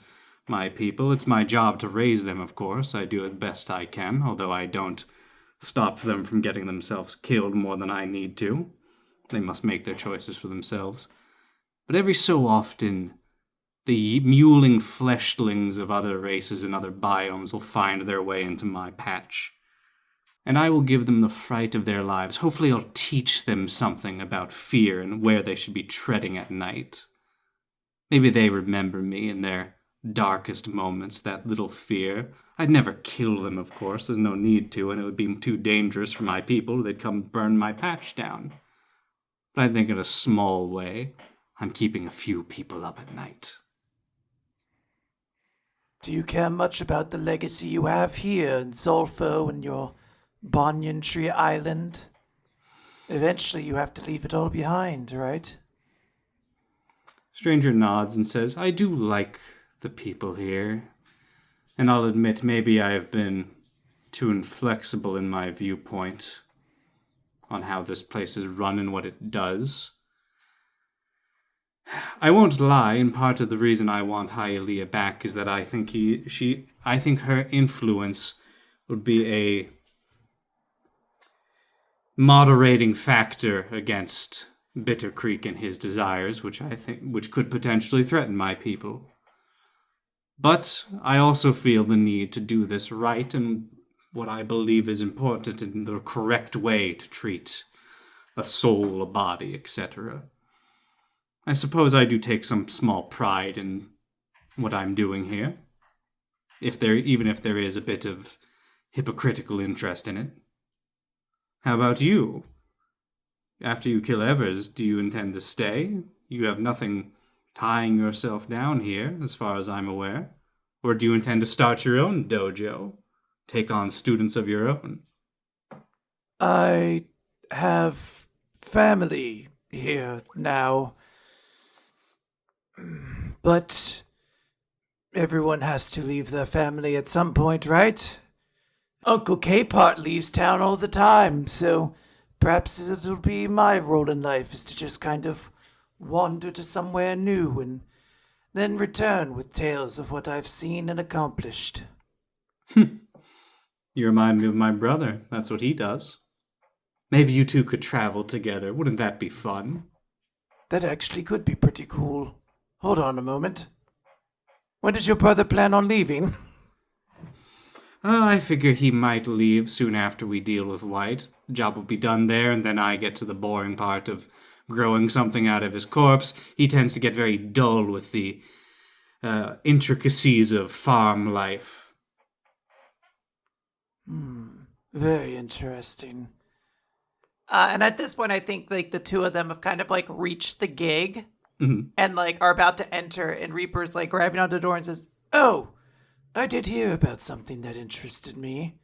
my people. It's my job to raise them, of course. I do it best I can, although I don't stop them from getting themselves killed more than I need to. They must make their choices for themselves. But every so often, the muling fleshlings of other races and other biomes will find their way into my patch. and I will give them the fright of their lives. Hopefully I'll teach them something about fear and where they should be treading at night. Maybe they remember me in their darkest moments, that little fear. I'd never kill them, of course. There's no need to, and it would be too dangerous for my people. They'd come burn my patch down. But I think in a small way, I'm keeping a few people up at night. Do you care much about the legacy you have here in Zolfo and your Banyan Tree Island? Eventually you have to leave it all behind, right? Stranger nods and says, I do like the people here. And I'll admit, maybe I have been too inflexible in my viewpoint on how this place is run and what it does. I won't lie, and part of the reason I want Hialeah back is that I think I think her influence would be a moderating factor against Bitter Creek and his desires, which could potentially threaten my people. But I also feel the need to do this right and what I believe is important in the correct way to treat a soul, a body, etc. I suppose I do take some small pride in what I'm doing here, even if there is a bit of hypocritical interest in it. How about you? After you kill Evers, do you intend to stay? You have nothing tying yourself down here, as far as I'm aware. Or do you intend to start your own dojo? Take on students of your own? I have family here now. But everyone has to leave their family at some point, right? Uncle K-Part leaves town all the time, so perhaps it'll be my role in life is to just kind of wander to somewhere new and then return with tales of what I've seen and accomplished. You remind me of my brother. That's what he does. Maybe you two could travel together. Wouldn't that be fun? That actually could be pretty cool. Hold on a moment. When does your brother plan on leaving? I figure he might leave soon after we deal with White. The job will be done there, and then I get to the boring part of growing something out of his corpse. He tends to get very dull with the intricacies of farm life. Very interesting. And at this point, I think like the two of them have kind of like reached the gig and like are about to enter. And Reaper's like grabbing onto the door and says, "Oh, I did hear about something that interested me.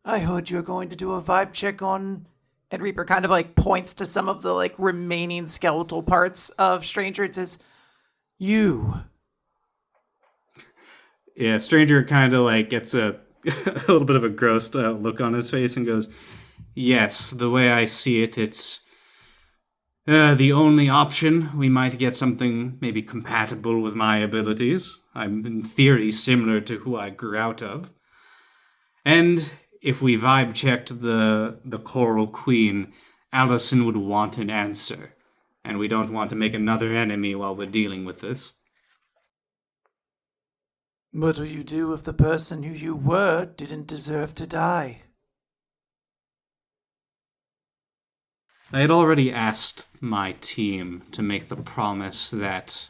I heard you're going to do a vibe check on." And Reaper kind of like points to some of the like remaining skeletal parts of Stranger and says, "You." Yeah, Stranger kind of like gets a little bit of a grossed out look on his face and goes, "Yes, the way I see it, it's the only option. We might get something maybe compatible with my abilities. I'm in theory similar to who I grew out of. And if we vibe checked the Coral Queen, Allison would want an answer. And we don't want to make another enemy while we're dealing with this." What will you do if the person who you were didn't deserve to die? I had already asked my team to make the promise that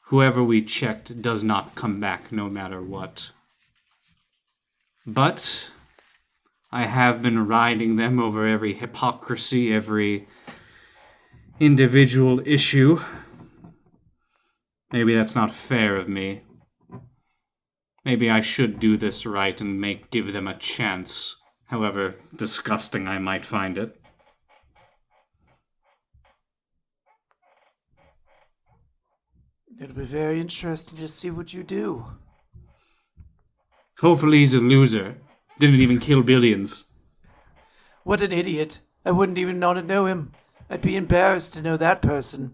whoever we checked does not come back no matter what. But I have been riding them over every hypocrisy, every individual issue. Maybe that's not fair of me. Maybe I should do this right and give them a chance, however disgusting I might find it. It'll be very interesting to see what you do. Hopefully he's a loser. Didn't even kill billions. What an idiot. I wouldn't even want to know him. I'd be embarrassed to know that person.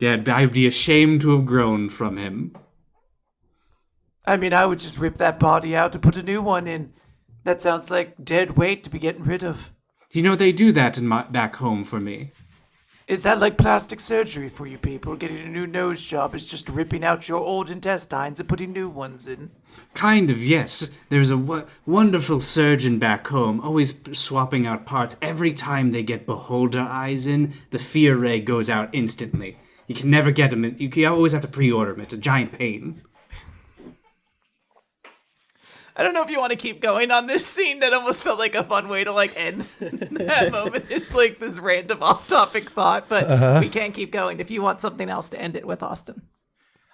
Yeah, I'd be ashamed to have grown from him. I mean, I would just rip that body out and put a new one in. That sounds like dead weight to be getting rid of. You know, they do that back home for me. Is that like plastic surgery for you people? Getting a new nose job is just ripping out your old intestines and putting new ones in. Kind of, yes. There's a wonderful surgeon back home, always swapping out parts. Every time they get beholder eyes in, the fear ray goes out instantly. You can never get them. You always have to pre-order them. It's a giant pain. I don't know if you want to keep going on this scene. That almost felt like a fun way to like end that moment. It's like this random off-topic thought, but we can't keep going. If you want something else to end it with, Austin.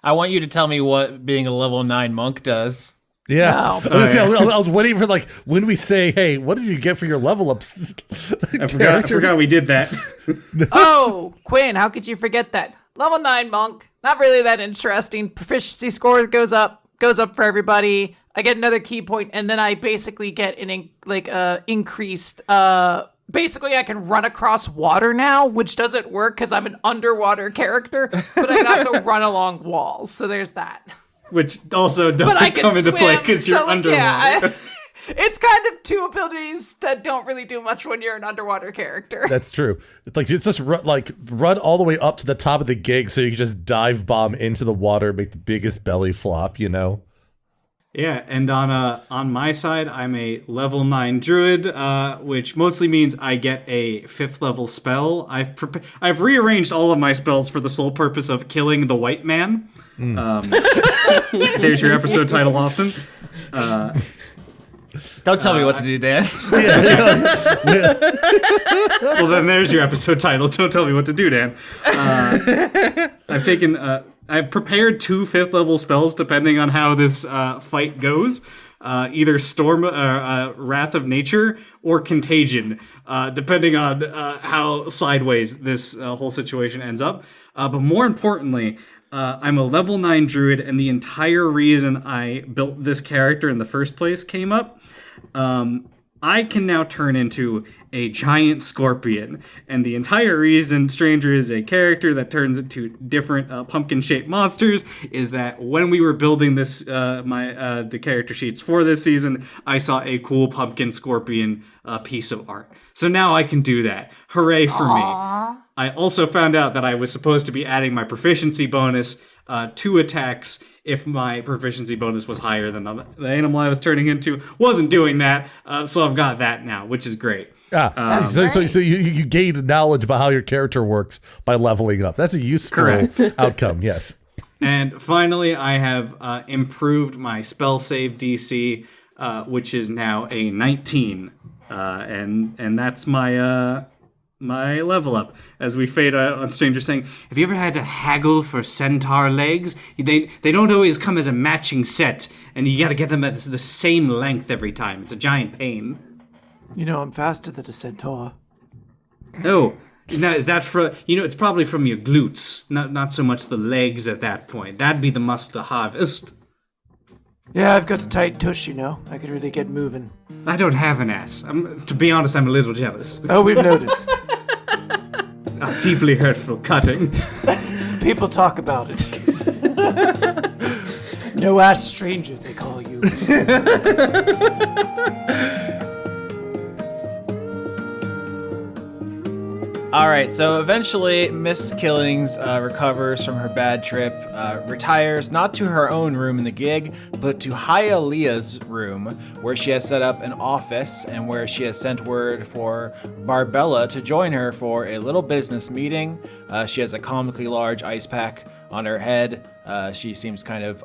I want you to tell me what being a level 9 monk does. Yeah. No. I was waiting for like when we say, "Hey, what did you get for your level ups?" I forgot we did that. Oh, Quinn, how could you forget that? Level 9 monk, not really that interesting. Proficiency score goes up for everybody. I get another key point, and then I basically get an increased. Basically, I can run across water now, which doesn't work because I'm an underwater character, but I can also run along walls. So there's that. Which also But I doesn't can come into swim, play because you're so, like, underwater. yeah, it's kind of two abilities that don't really do much when you're an underwater character. That's true. It's just run all the way up to the top of the gig, so you can just dive bomb into the water, make the biggest belly flop. Yeah, and on my side, I'm a level 9 druid, which mostly means I get a 5th level spell. I've rearranged all of my spells for the sole purpose of killing the white man. There's your episode title, Austin. Don't tell me what to do, Dan. Well, then there's your episode title. Don't tell me what to do, Dan. I've prepared 2 5th level spells depending on how this fight goes. Either Storm, Wrath of Nature, or Contagion, depending on how sideways this whole situation ends up. But more importantly, I'm a level 9 druid, and the entire reason I built this character in the first place came up. I can now turn into a giant scorpion, and the entire reason Stranger is a character that turns into different pumpkin-shaped monsters is that when we were building this, the character sheets for this season, I saw a cool pumpkin scorpion piece of art. So now I can do that. Hooray for me. I also found out that I was supposed to be adding my proficiency bonus to attacks if my proficiency bonus was higher than the animal I was turning into. Wasn't doing that, so I've got that now, which is great. So you gained knowledge about how your character works by leveling up. That's a useful outcome, yes. And finally, I have improved my spell save DC, which is now a 19. And that's my my level up. As we fade out on Stranger saying, have you ever had to haggle for centaur legs? They don't always come as a matching set, and you got to get them at the same length every time. It's a giant pain. I'm faster than a centaur. Oh, now is that for? It's probably from your glutes, not so much the legs at that point. That'd be the muscle to harvest. Yeah, I've got a tight tush, I could really get moving. I don't have an ass. To be honest, I'm a little jealous. Oh, we've noticed. Deeply hurtful cutting. People talk about it. No ass stranger, they call you. All right, so eventually Miss Killings recovers from her bad trip, retires not to her own room in the gig, but to Hialeah's room, where she has set up an office and where she has sent word for Barbella to join her for a little business meeting. She has a comically large ice pack on her head. She seems kind of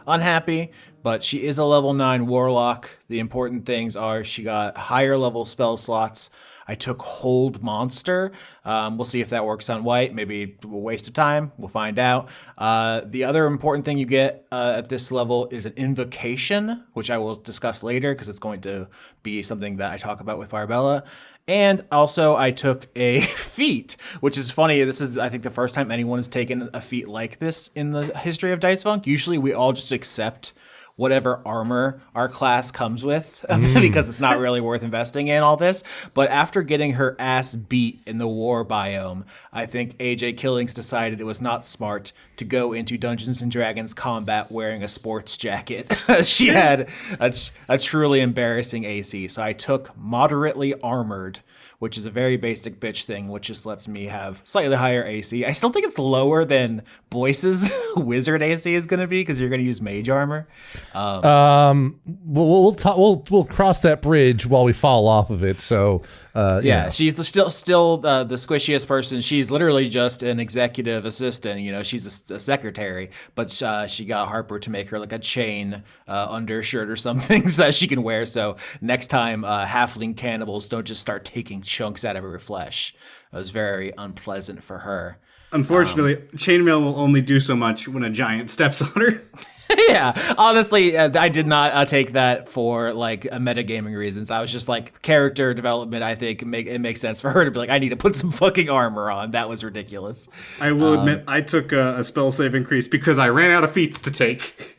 unhappy, but she is a level 9 warlock. The important things are she got higher level spell slots. I took Hold Monster. We'll see if that works on white. Maybe a waste of time. We'll find out. The other important thing you get at this level is an invocation, which I will discuss later because it's going to be something that I talk about with Barbella. And also I took a feat, which is funny. This is, I think, the first time anyone has taken a feat like this in the history of Dice Funk. Usually we all just accept whatever armor our class comes with because it's not really worth investing in all this. But after getting her ass beat in the war biome, I think AJ Killings decided it was not smart to go into Dungeons and Dragons combat wearing a sports jacket. She had a truly embarrassing AC. So I took Moderately Armored, which is a very basic bitch thing, which just lets me have slightly higher AC. I still think it's lower than Boyce's wizard AC is going to be because you're going to use mage armor. We'll cross that bridge while we fall off of it. So yeah, she's still the squishiest person. She's literally just an executive assistant. You know, she's a secretary, but she got Harper to make her like a chain undershirt or something so that she can wear. So next time, halfling cannibals don't just start taking chunks out of her flesh. It was very unpleasant for her. Unfortunately, chainmail will only do so much when a giant steps on her. Yeah, honestly, I did not take that for like metagaming reasons. I was just like character development. I think it makes sense for her to be like, I need to put some fucking armor on. That was ridiculous. I will admit, I took a spell save increase because I ran out of feats to take.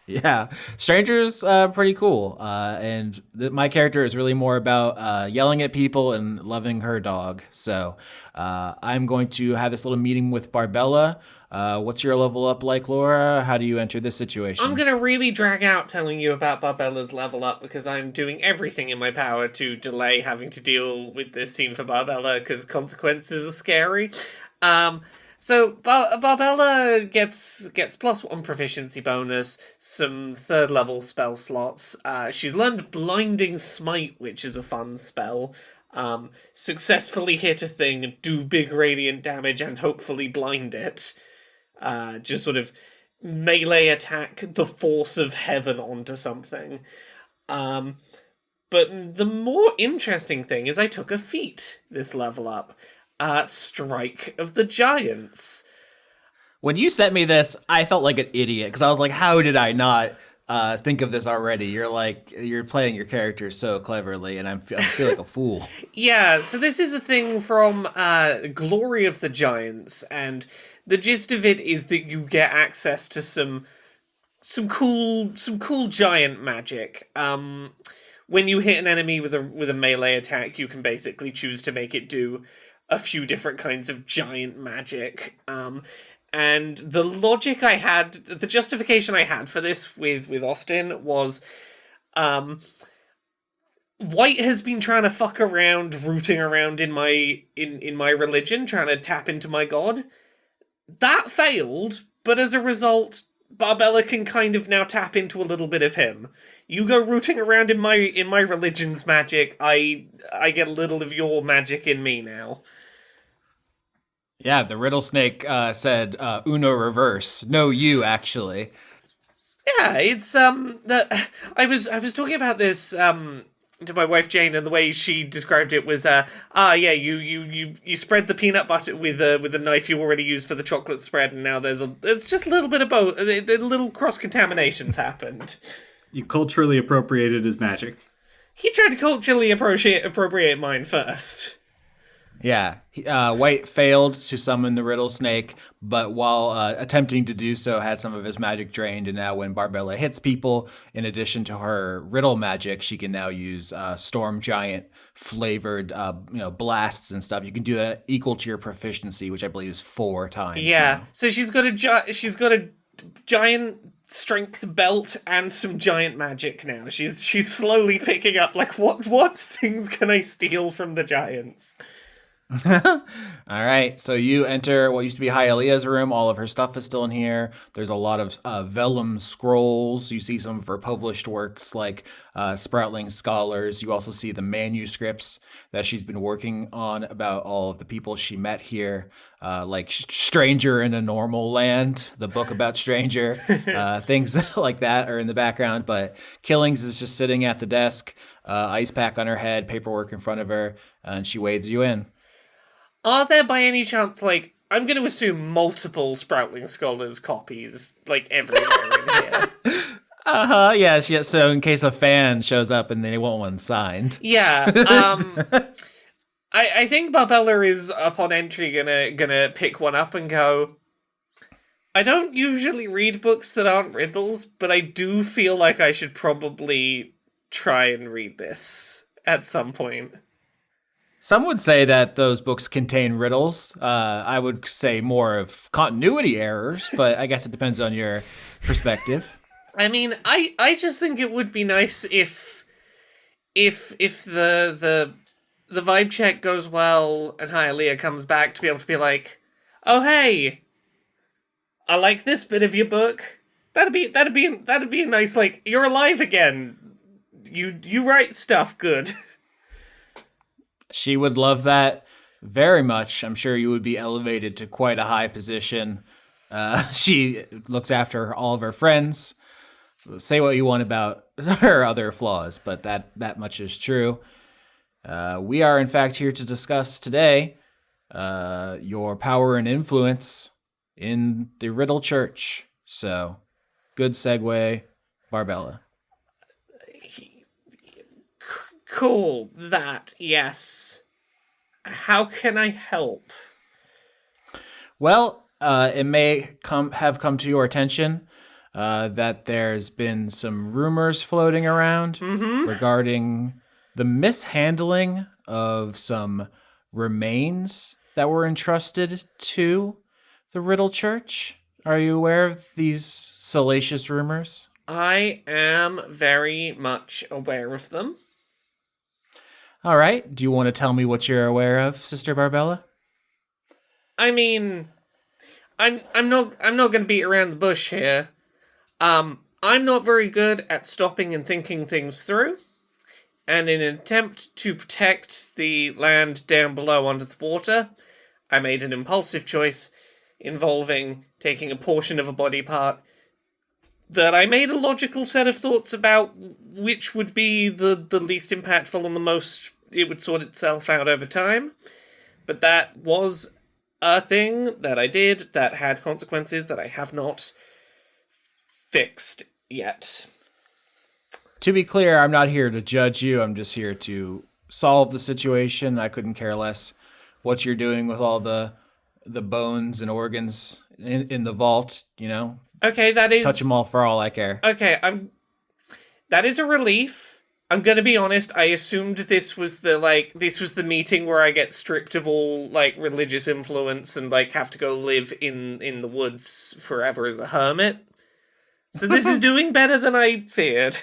Yeah, Stranger's pretty cool, and my character is really more about yelling at people and loving her dog. So I'm going to have this little meeting with Barbella. What's your level up like, Laura? How do you enter this situation? I'm gonna really drag out telling you about Barbella's level up because I'm doing everything in my power to delay having to deal with this scene for Barbella because consequences are scary. So Barbella gets +1 proficiency bonus, some 3rd level spell slots. She's learned Blinding Smite, which is a fun spell. Successfully hit a thing, do big radiant damage, and hopefully blind it. Just sort of melee attack the force of heaven onto something. But the more interesting thing is I took a feat this level up. Strike of the Giants. When you sent me this, I felt like an idiot because I was like, how did I not think of this already? You're playing your character so cleverly, and I feel like a fool. Yeah, so this is a thing from Glory of the Giants, and the gist of it is that you get access to some cool giant magic. When you hit an enemy with a melee attack, you can basically choose to make it do a few different kinds of giant magic. And the logic I had, the justification I had for this with Austin was, White has been trying to fuck around, rooting around in my religion, trying to tap into my god. That failed, but as a result, Barbella can kind of now tap into a little bit of him. You go rooting around in my religion's magic, I get a little of your magic in me now. Yeah, the Riddle Snake said Uno reverse. No, you actually. Yeah, it's that I was talking about this to my wife Jane, and the way she described it was you spread the peanut butter with a knife you already used for the chocolate spread, and now it's just a little bit of both. The little cross contaminations happened. You culturally appropriated his magic. He tried to culturally appropriate mine first. Yeah, White failed to summon the Riddle Snake, but while attempting to do so, had some of his magic drained, and now when Barbella hits people, in addition to her Riddle magic, she can now use Storm Giant flavored blasts and stuff. You can do that equal to your proficiency, which I believe is 4 times. Yeah, now. so she's got a giant strength belt and some giant magic now. She's slowly picking up like what things can I steal from the giants? All right, so you enter what used to be Hyalia's room. All of her stuff is still in here. There's a lot of vellum scrolls. You see some of her published works like Sproutling Scholars. You also see the manuscripts that she's been working on about all of the people she met here, like Stranger in a Normal Land, the book about Stranger. Things like that are in the background, but Killings is just sitting at the desk, ice pack on her head, paperwork in front of her, and she waves you in. Are there by any chance, like, I'm going to assume multiple Sproutling Scholars copies, like, everywhere in here? Yeah, so in case a fan shows up and they want one signed. Yeah, I think Barbella is, upon entry, gonna pick one up and go, I don't usually read books that aren't riddles, but I do feel like I should probably try and read this at some point. Some would say that those books contain riddles. I would say more of continuity errors, but I guess it depends on your perspective. I mean, I just think it would be nice if the the vibe check goes well, and Hialeah comes back to be able to be like, "Oh hey, I like this bit of your book. That'd be a nice like you're alive again. You write stuff good." She would love that very much. I'm sure you would be elevated to quite a high position. She looks after all of her friends. Say what you want about her other flaws, but that much is true. We are, in fact, here to discuss today your power and influence in the Riddle Church. So, good segue, Barbella. Cool. That yes. How can I help? Well, it may have come to your attention that there's been some rumors floating around regarding the mishandling of some remains that were entrusted to the Riddle Church. Are you aware of these salacious rumors? I am very much aware of them. All right. Do you want to tell me what you're aware of, Sister Barbella? I mean, I'm not going to beat around the bush here. I'm not very good at stopping and thinking things through. And in an attempt to protect the land down below under the water, I made an impulsive choice involving taking a portion of a body part that I made a logical set of thoughts about which would be the least impactful and the most it would sort itself out over time. But that was a thing that I did that had consequences that I have not fixed yet. To be clear, I'm not here to judge you. I'm just here to solve the situation. I couldn't care less what you're doing with all the bones and organs in the vault, you know? Okay, that is... Touch them all for all I care. Okay, that is a relief. I'm gonna be honest, I assumed this was the meeting where I get stripped of all, religious influence and, have to go live in the woods forever as a hermit. So this is doing better than I feared.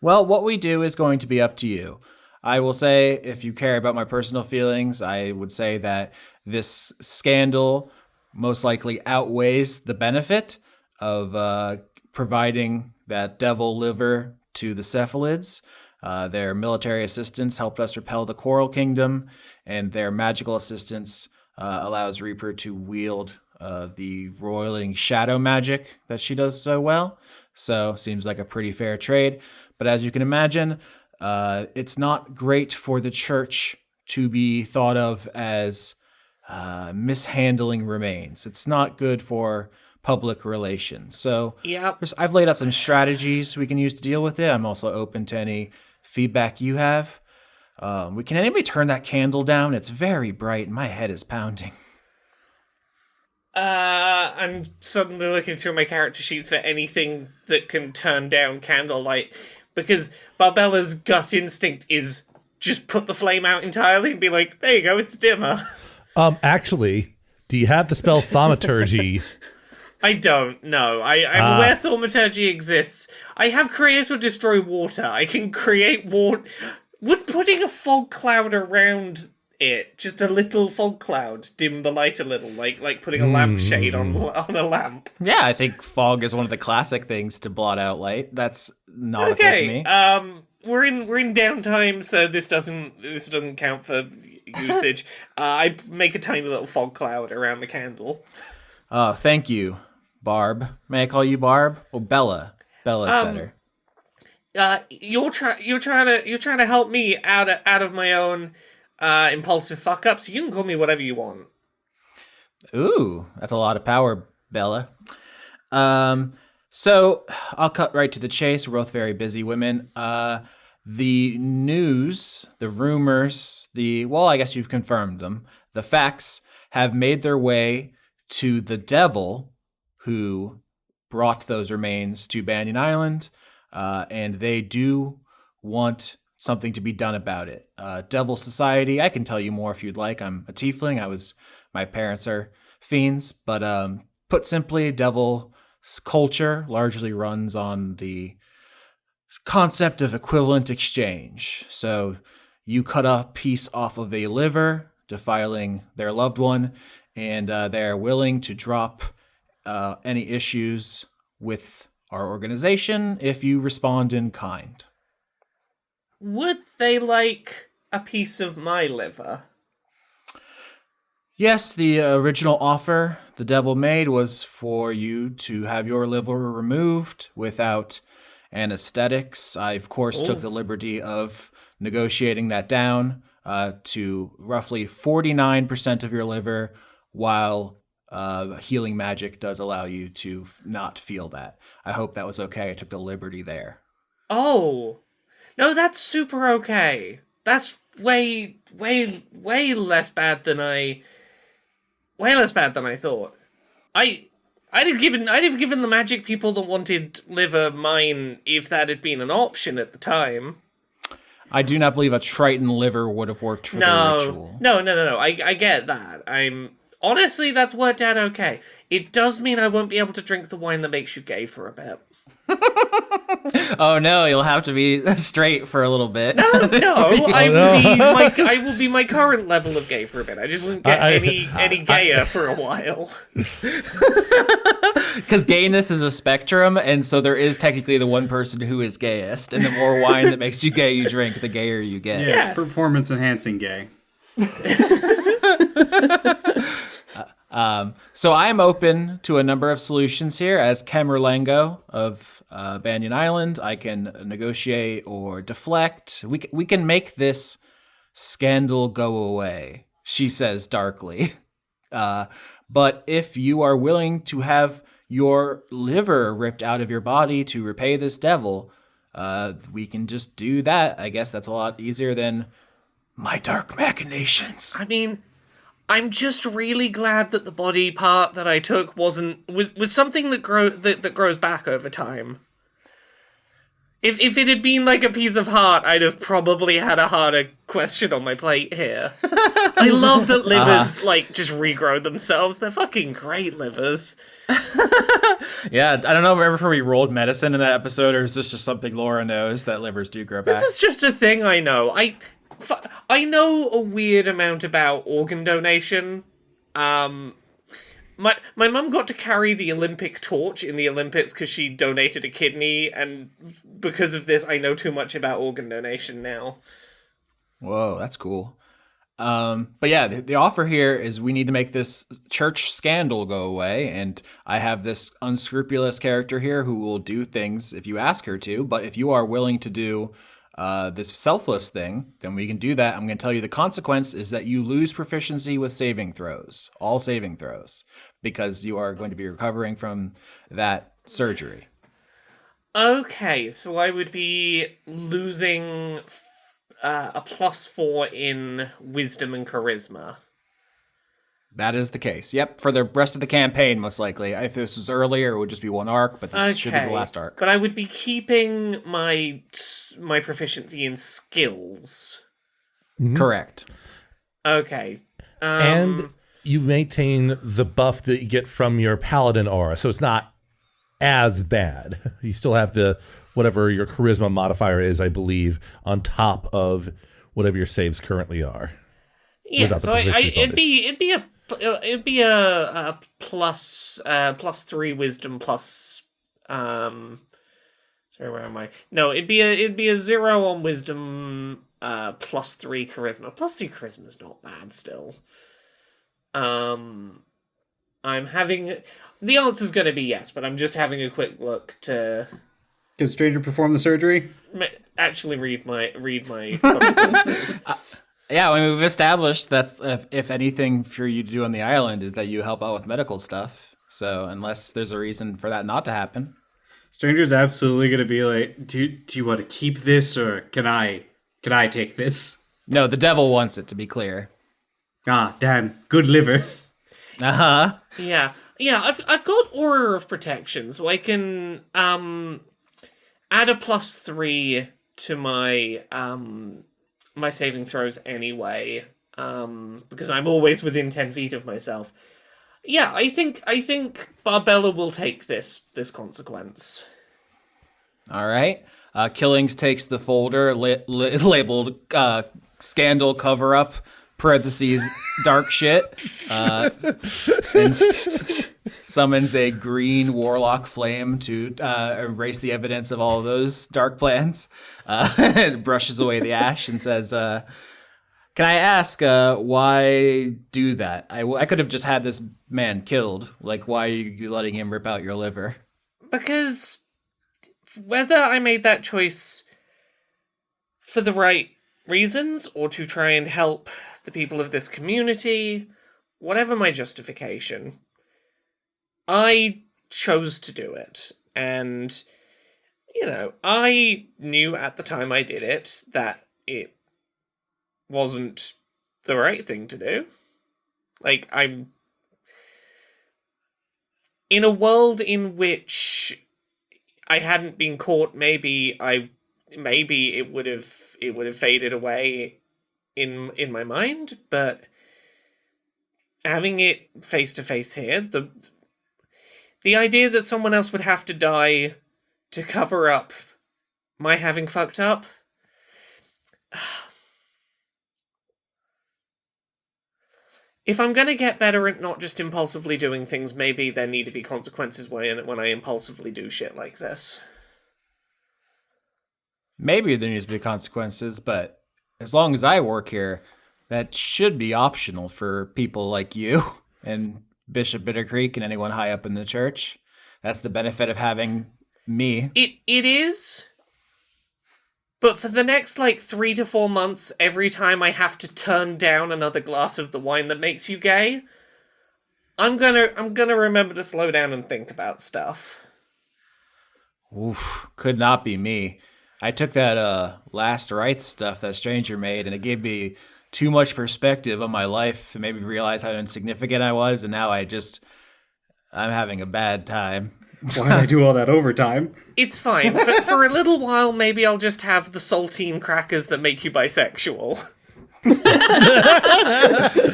Well, what we do is going to be up to you. I will say, if you care about my personal feelings, I would say that this scandal most likely outweighs the benefit of providing that devil liver to the cephalids. Their military assistance helped us repel the Coral Kingdom, and their magical assistance allows Reaper to wield the roiling shadow magic that she does so well. So, seems like a pretty fair trade. But as you can imagine, it's not great for the church to be thought of as mishandling remains. It's not good for public relations. So Yep. I've laid out some strategies we can use to deal with it. I'm also open to any feedback you have. Can anybody turn that candle down? It's very bright and my head is pounding. I'm suddenly looking through my character sheets for anything that can turn down candlelight, because Barbella's gut instinct is just put the flame out entirely and be like, there you go, it's dimmer. Actually, do you have the spell thaumaturgy? I don't know. I'm aware thaumaturgy exists. I have create or destroy water. I can create water. Would putting a fog cloud around it, just a little fog cloud, dim the light a little, like putting a lampshade on a lamp? Yeah, I think fog is one of the classic things to blot out light. That's nautical to me. We're in downtime, so this doesn't count for usage. I make a tiny little fog cloud around the candle. Oh, thank you, Barb. May I call you Barb? Oh, Bella. Bella's better. You're trying to help me out of my own impulsive fuck ups. You can call me whatever you want. Ooh, that's a lot of power, Bella. So I'll cut right to the chase. We're both very busy women. The news, the rumors, I guess you've confirmed them. The facts have made their way to the devil who brought those remains to Banyan Island, and they do want something to be done about it. Devil Society, I can tell you more if you'd like. I'm a tiefling. My parents are fiends, but put simply, Devil's culture largely runs on the concept of equivalent exchange. So you cut a piece off of a liver, defiling their loved one, and they're willing to drop any issues with our organization if you respond in kind. Would they like a piece of my liver? Yes, the original offer the devil made was for you to have your liver removed without anesthetics. I, of course, took the liberty of negotiating that down to roughly 49% of your liver, while healing magic does allow you to not feel that. I hope that was okay. I took the liberty there. Oh. No, that's super okay. That's way less bad than I thought. I'd have given the magic people that wanted liver mine if that had been an option at the time. I do not believe a Triton liver would have worked for the ritual. No. I get that. Honestly, that's worked out okay. It does mean I won't be able to drink the wine that makes you gay for a bit. Oh no, you'll have to be straight for a little bit. No, I will be my current level of gay for a bit. I just won't get any gayer for a while. Because gayness is a spectrum, and so there is technically the one person who is gayest, and the more wine that makes you gay you drink, the gayer you get. Yeah, Yes. it's performance enhancing gay. So I am open to a number of solutions here. As Camerlengo of Banyan Island, I can negotiate or deflect. We can make this scandal go away, she says darkly. But if you are willing to have your liver ripped out of your body to repay this devil, we can just do that. I guess that's a lot easier than my dark machinations. I mean, I'm just really glad that the body part that I took was something that grows back over time. If it had been like a piece of heart, I'd have probably had a harder question on my plate here. I love that livers like just regrow themselves. They're fucking great livers. Yeah, I don't know if we rolled medicine in that episode, or is this just something Laura knows, that livers do grow back? This is just a thing I know. I know a weird amount about organ donation. My mum got to carry the Olympic torch in the Olympics because she donated a kidney, and because of this, I know too much about organ donation now. Whoa, that's cool. But yeah, the offer here is we need to make this church scandal go away, and I have this unscrupulous character here who will do things if you ask her to, but if you are willing to do this selfless thing, then we can do that. I'm going to tell you the consequence is that you lose proficiency with saving throws, all saving throws, because you are going to be recovering from that surgery. Okay, so I would be losing a +4 in wisdom and charisma. That is the case. Yep, for the rest of the campaign, most likely. If this was earlier, it would just be one arc, but this should be the last arc. But I would be keeping my proficiency in skills. Correct. Okay. And you maintain the buff that you get from your paladin aura, so it's not as bad. You still have the whatever your charisma modifier is, I believe, on top of whatever your saves currently are. Yeah, so it'd be a +3 wisdom plus sorry, where am I? No, it'd be a 0 on wisdom, +3 charisma. +3 charisma is not bad still. I'm having the answer's going to be yes, but I'm just having a quick look to. Can Stranger perform the surgery? Actually, read my consequences. Yeah, I mean, we've established that's if anything for you to do on the island is that you help out with medical stuff. So unless there's a reason for that not to happen. Stranger's absolutely going to be like, do you want to keep this, or can I take this? No, the devil wants it, to be clear. Ah, damn, good liver. Uh-huh. Yeah. I've got Aura of Protection, so I can add a +3 to my my saving throws anyway, because I'm always within 10 feet of myself. Yeah, I think Barbella will take this consequence. All right. Killings takes the folder labeled "Scandal Cover Up" (parentheses dark shit) and summons a green warlock flame to erase the evidence of all of those dark plans. And brushes away the ash and says, "Can I ask why do that? I could have just had this man killed. Like, why are you letting him rip out your liver?" Because whether I made that choice for the right reasons or to try and help the people of this community, whatever my justification, I chose to do it. And, I knew at the time I did it that it wasn't the right thing to do. Like, I'm in a world in which I hadn't been caught, maybe it would have faded away in my mind, but having it face to face here, the idea that someone else would have to die to cover up my having fucked up, if I'm gonna get better at not just impulsively doing things, maybe there need to be consequences when I impulsively do shit like this. Maybe there needs to be consequences, but as long as I work here, that should be optional for people like you and Bishop Bittercreek and anyone high up in the church. That's the benefit of having me. It is. But for the next 3 to 4 months, every time I have to turn down another glass of the wine that makes you gay, I'm gonna remember to slow down and think about stuff. Oof, could not be me. I took that last rites stuff that stranger made, and it gave me too much perspective on my life and made me realize how insignificant I was, and now I'm having a bad time. Why did I do all that overtime? It's fine, but for a little while, maybe I'll just have the saltine crackers that make you bisexual.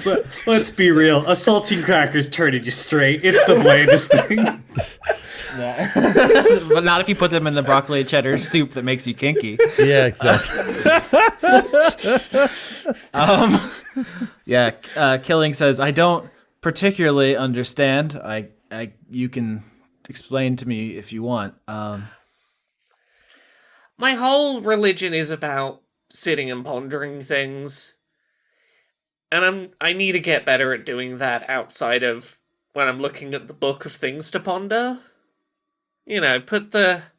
But let's be real, a saltine cracker's turning you straight. It's the blandest thing. But not if you put them in the broccoli cheddar soup that makes you kinky. Yeah, exactly. Killing says, "I don't particularly understand. You can explain to me if you want." My whole religion is about sitting and pondering things. And I need to get better at doing that outside of when I'm looking at the book of things to ponder. Put that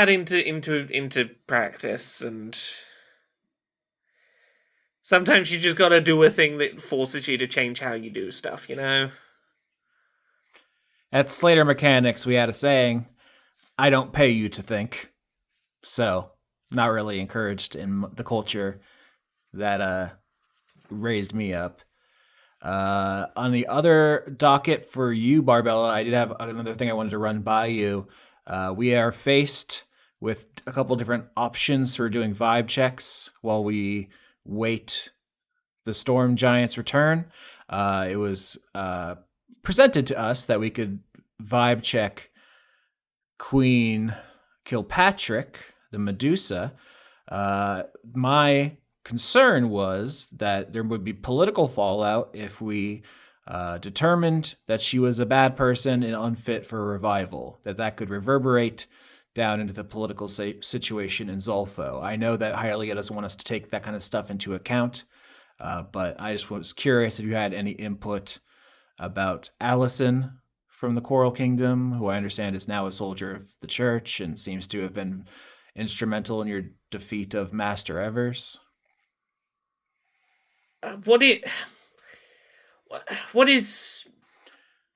into practice, and sometimes you just gotta do a thing that forces you to change how you do stuff, At Slater Mechanics, we had a saying, "I don't pay you to think." So, not really encouraged in the culture that raised me up. On the other docket for you, Barbella, I did have another thing I wanted to run by you. We are faced with a couple different options for doing vibe checks while we wait the Storm Giant's return. It was presented to us that we could vibe check Queen Kilpatrick, the Medusa. My concern was that there would be political fallout if we determined that she was a bad person and unfit for revival, that could reverberate down into the political situation in Zolfo. I know that Hylia doesn't want us to take that kind of stuff into account, but I just was curious if you had any input about Allison from the Coral Kingdom, who I understand is now a soldier of the church and seems to have been instrumental in your defeat of Master Evers. What is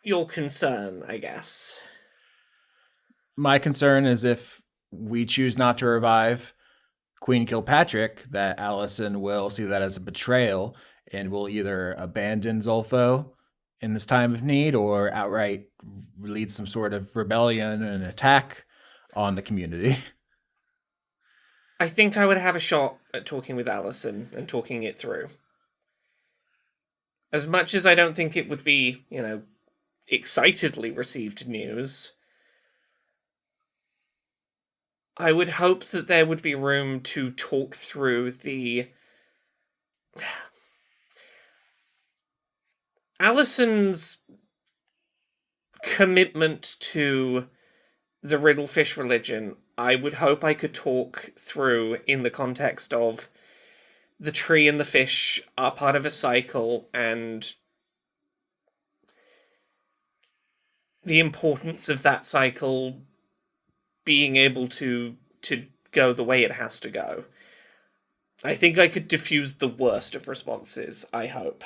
your concern, I guess? My concern is if we choose not to revive Queen Kilpatrick, that Allison will see that as a betrayal and will either abandon Zolfo in this time of need or outright lead some sort of rebellion and attack on the community. I think I would have a shot at talking with Allison and talking it through. As much as I don't think it would be, excitedly received news, I would hope that there would be room to talk through the... Alison's commitment to the Riddlefish religion. I would hope I could talk through in the context of the tree and the fish are part of a cycle, and the importance of that cycle being able to go the way it has to go. I think I could diffuse the worst of responses, I hope.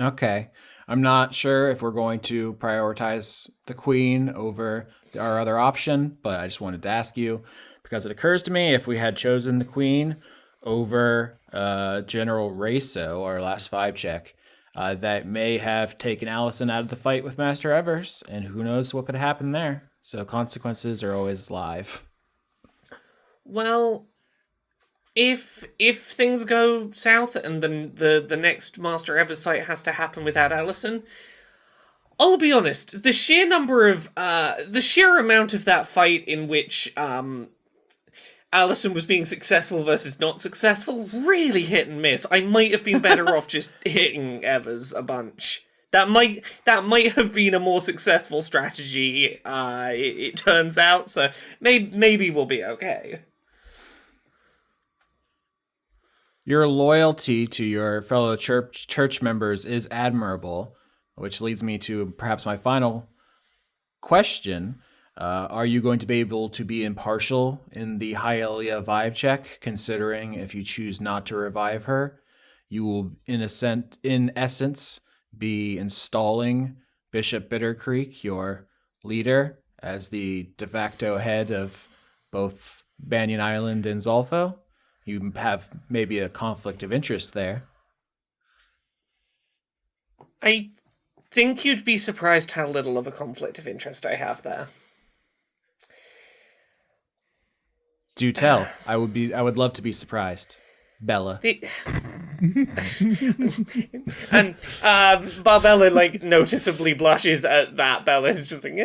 Okay. I'm not sure if we're going to prioritize the queen over our other option, but I just wanted to ask you because it occurs to me if we had chosen the queen over General Raso, our last 5 check, that may have taken Allison out of the fight with Master Evers, and who knows what could happen there. So consequences are always live. Well, if things go south and then the next Master Evers fight has to happen without Allison, I'll be honest, the sheer amount of that fight in which Allison was being successful versus not successful, really hit and miss. I might have been better off just hitting Evers a bunch. That might have been a more successful strategy, it turns out, so maybe we'll be okay. Your loyalty to your fellow church members is admirable, which leads me to perhaps my final question. Are you going to be able to be impartial in the Hylia vibe check, considering if you choose not to revive her, you will, in essence, be installing Bishop Bittercreek, your leader, as the de facto head of both Banyan Island and Zolfo? You have maybe a conflict of interest there. I think you'd be surprised how little of a conflict of interest I have there. Do tell. I would love to be surprised. Bella. And Barbella, like, noticeably blushes at that. Bella's just like,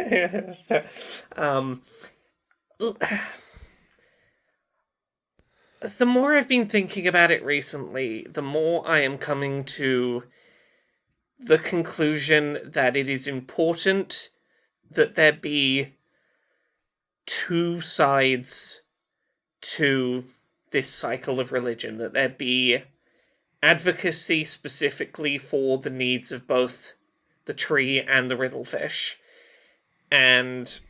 the more I've been thinking about it recently, the more I am coming to the conclusion that it is important that there be 2 sides to this cycle of religion, that there be advocacy specifically for the needs of both the tree and the riddlefish, and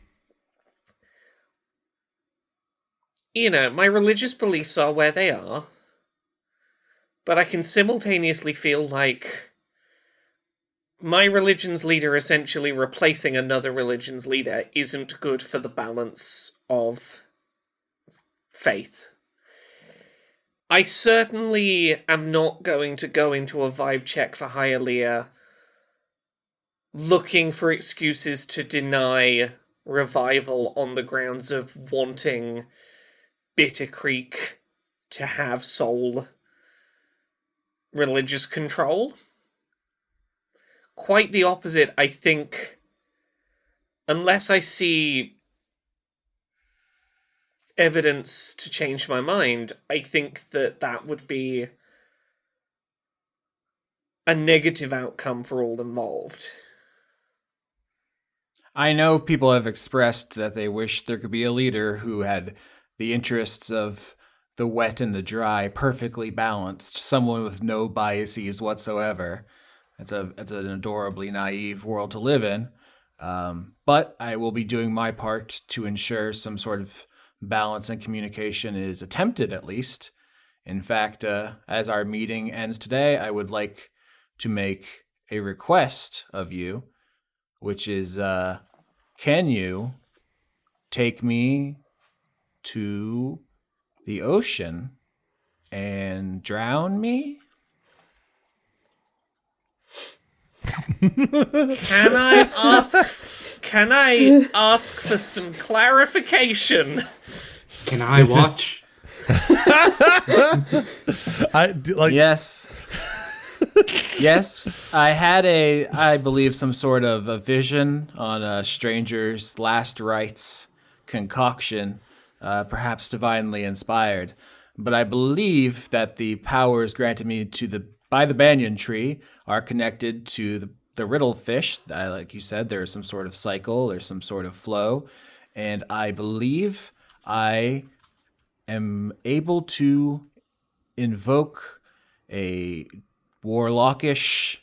my religious beliefs are where they are, but I can simultaneously feel like my religion's leader essentially replacing another religion's leader isn't good for the balance of faith. I certainly am not going to go into a vibe check for Hylia looking for excuses to deny revival on the grounds of wanting Bitter Creek to have sole religious control. Quite the opposite, I think. Unless I see evidence to change my mind, I think that would be a negative outcome for all involved. I know people have expressed that they wish there could be a leader who had the interests of the wet and the dry perfectly balanced, someone with no biases whatsoever. It's an adorably naive world to live in. But I will be doing my part to ensure some sort of balance and communication is attempted, at least. In fact, as our meeting ends today, I would like to make a request of you, which is, can you take me to the ocean and drown me? Can I ask for some clarification? Can I watch? Yes. Yes, I had I believe, some sort of a vision on a stranger's last rites concoction, perhaps divinely inspired. But I believe that the powers granted me by the banyan tree are connected to the riddle fish. Like you said, there's some sort of cycle, there's some sort of flow, and I believe I am able to invoke a warlockish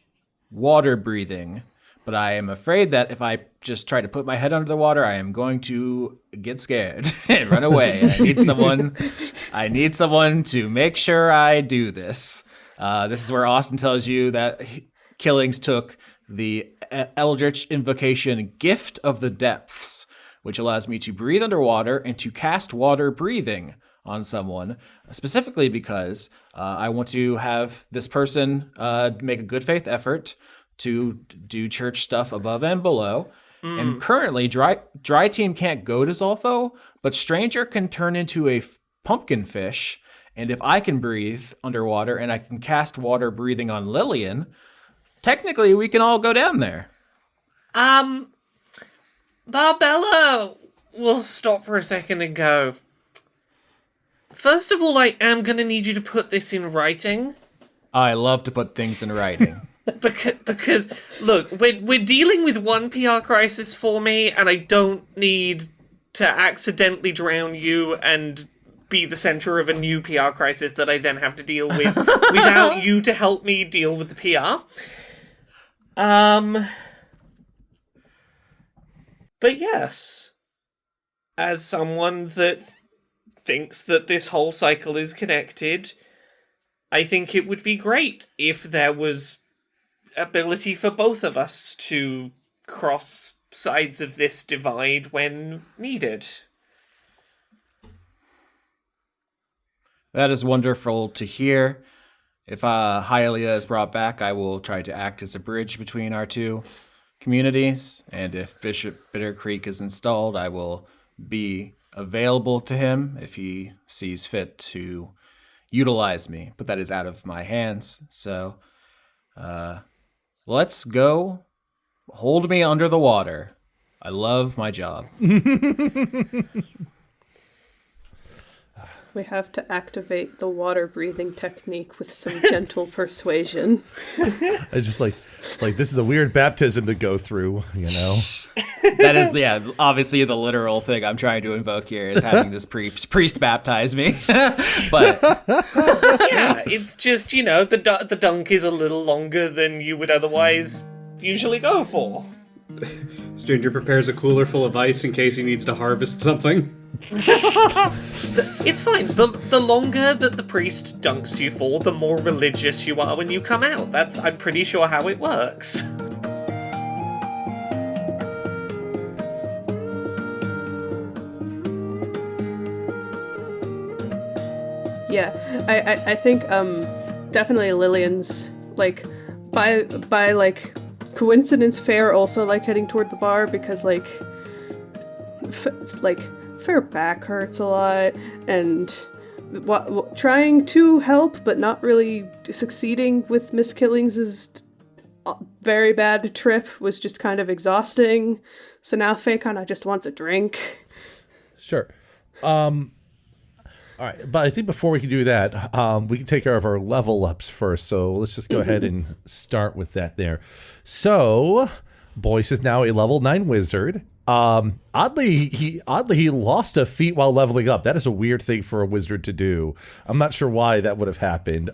water breathing. But I am afraid that if I just try to put my head under the water, I am going to get scared and run away. I need someone to make sure I do this. This is where Austin tells you that Killings took the Eldritch Invocation Gift of the Depths, which allows me to breathe underwater and to cast water breathing on someone, specifically because I want to have this person make a good faith effort to do church stuff above and below. And currently, Dry Team can't go to Zolfo, but Stranger can turn into a pumpkin fish. And if I can breathe underwater and I can cast water breathing on Lillian, technically we can all go down there. Barbella will stop for a second and go, first of all, I am going to need you to put this in writing. I love to put things in writing. Because look, we're dealing with one PR crisis for me, and I don't need to accidentally drown you and be the center of a new PR crisis that I then have to deal with without you to help me deal with the PR. But yes, as someone that thinks that this whole cycle is connected, I think it would be great if there was ability for both of us to cross sides of this divide when needed. That is wonderful to hear. If Hylia is brought back, I will try to act as a bridge between our two communities. And if Bishop Bitter Creek is installed, I will be available to him if he sees fit to utilize me. But that is out of my hands. So let's go. Hold me under the water. I love my job. We have to activate the water breathing technique with some gentle persuasion. I just it's like this is a weird baptism to go through, you know. That is, obviously the literal thing I'm trying to invoke here is having this priest baptize me. But yeah, it's just, the dunk is a little longer than you would otherwise usually go for. Stranger prepares a cooler full of ice in case he needs to harvest something. It's fine. The longer that the priest dunks you for, the more religious you are when you come out. I'm pretty sure how it works. Yeah, I think definitely Lillian's by coincidence fair also heading toward the bar because Fair back hurts a lot, and trying to help but not really succeeding with Miss Killings' very bad trip was just kind of exhausting. So now Faye kind of just wants a drink. Sure. All right, but I think before we can do that, we can take care of our level ups first. So let's just go ahead and start with that there. So Boyce is now a level 9 wizard. Oddly he lost a feat while leveling up. That is a weird thing for a wizard to do. I'm not sure why that would have happened.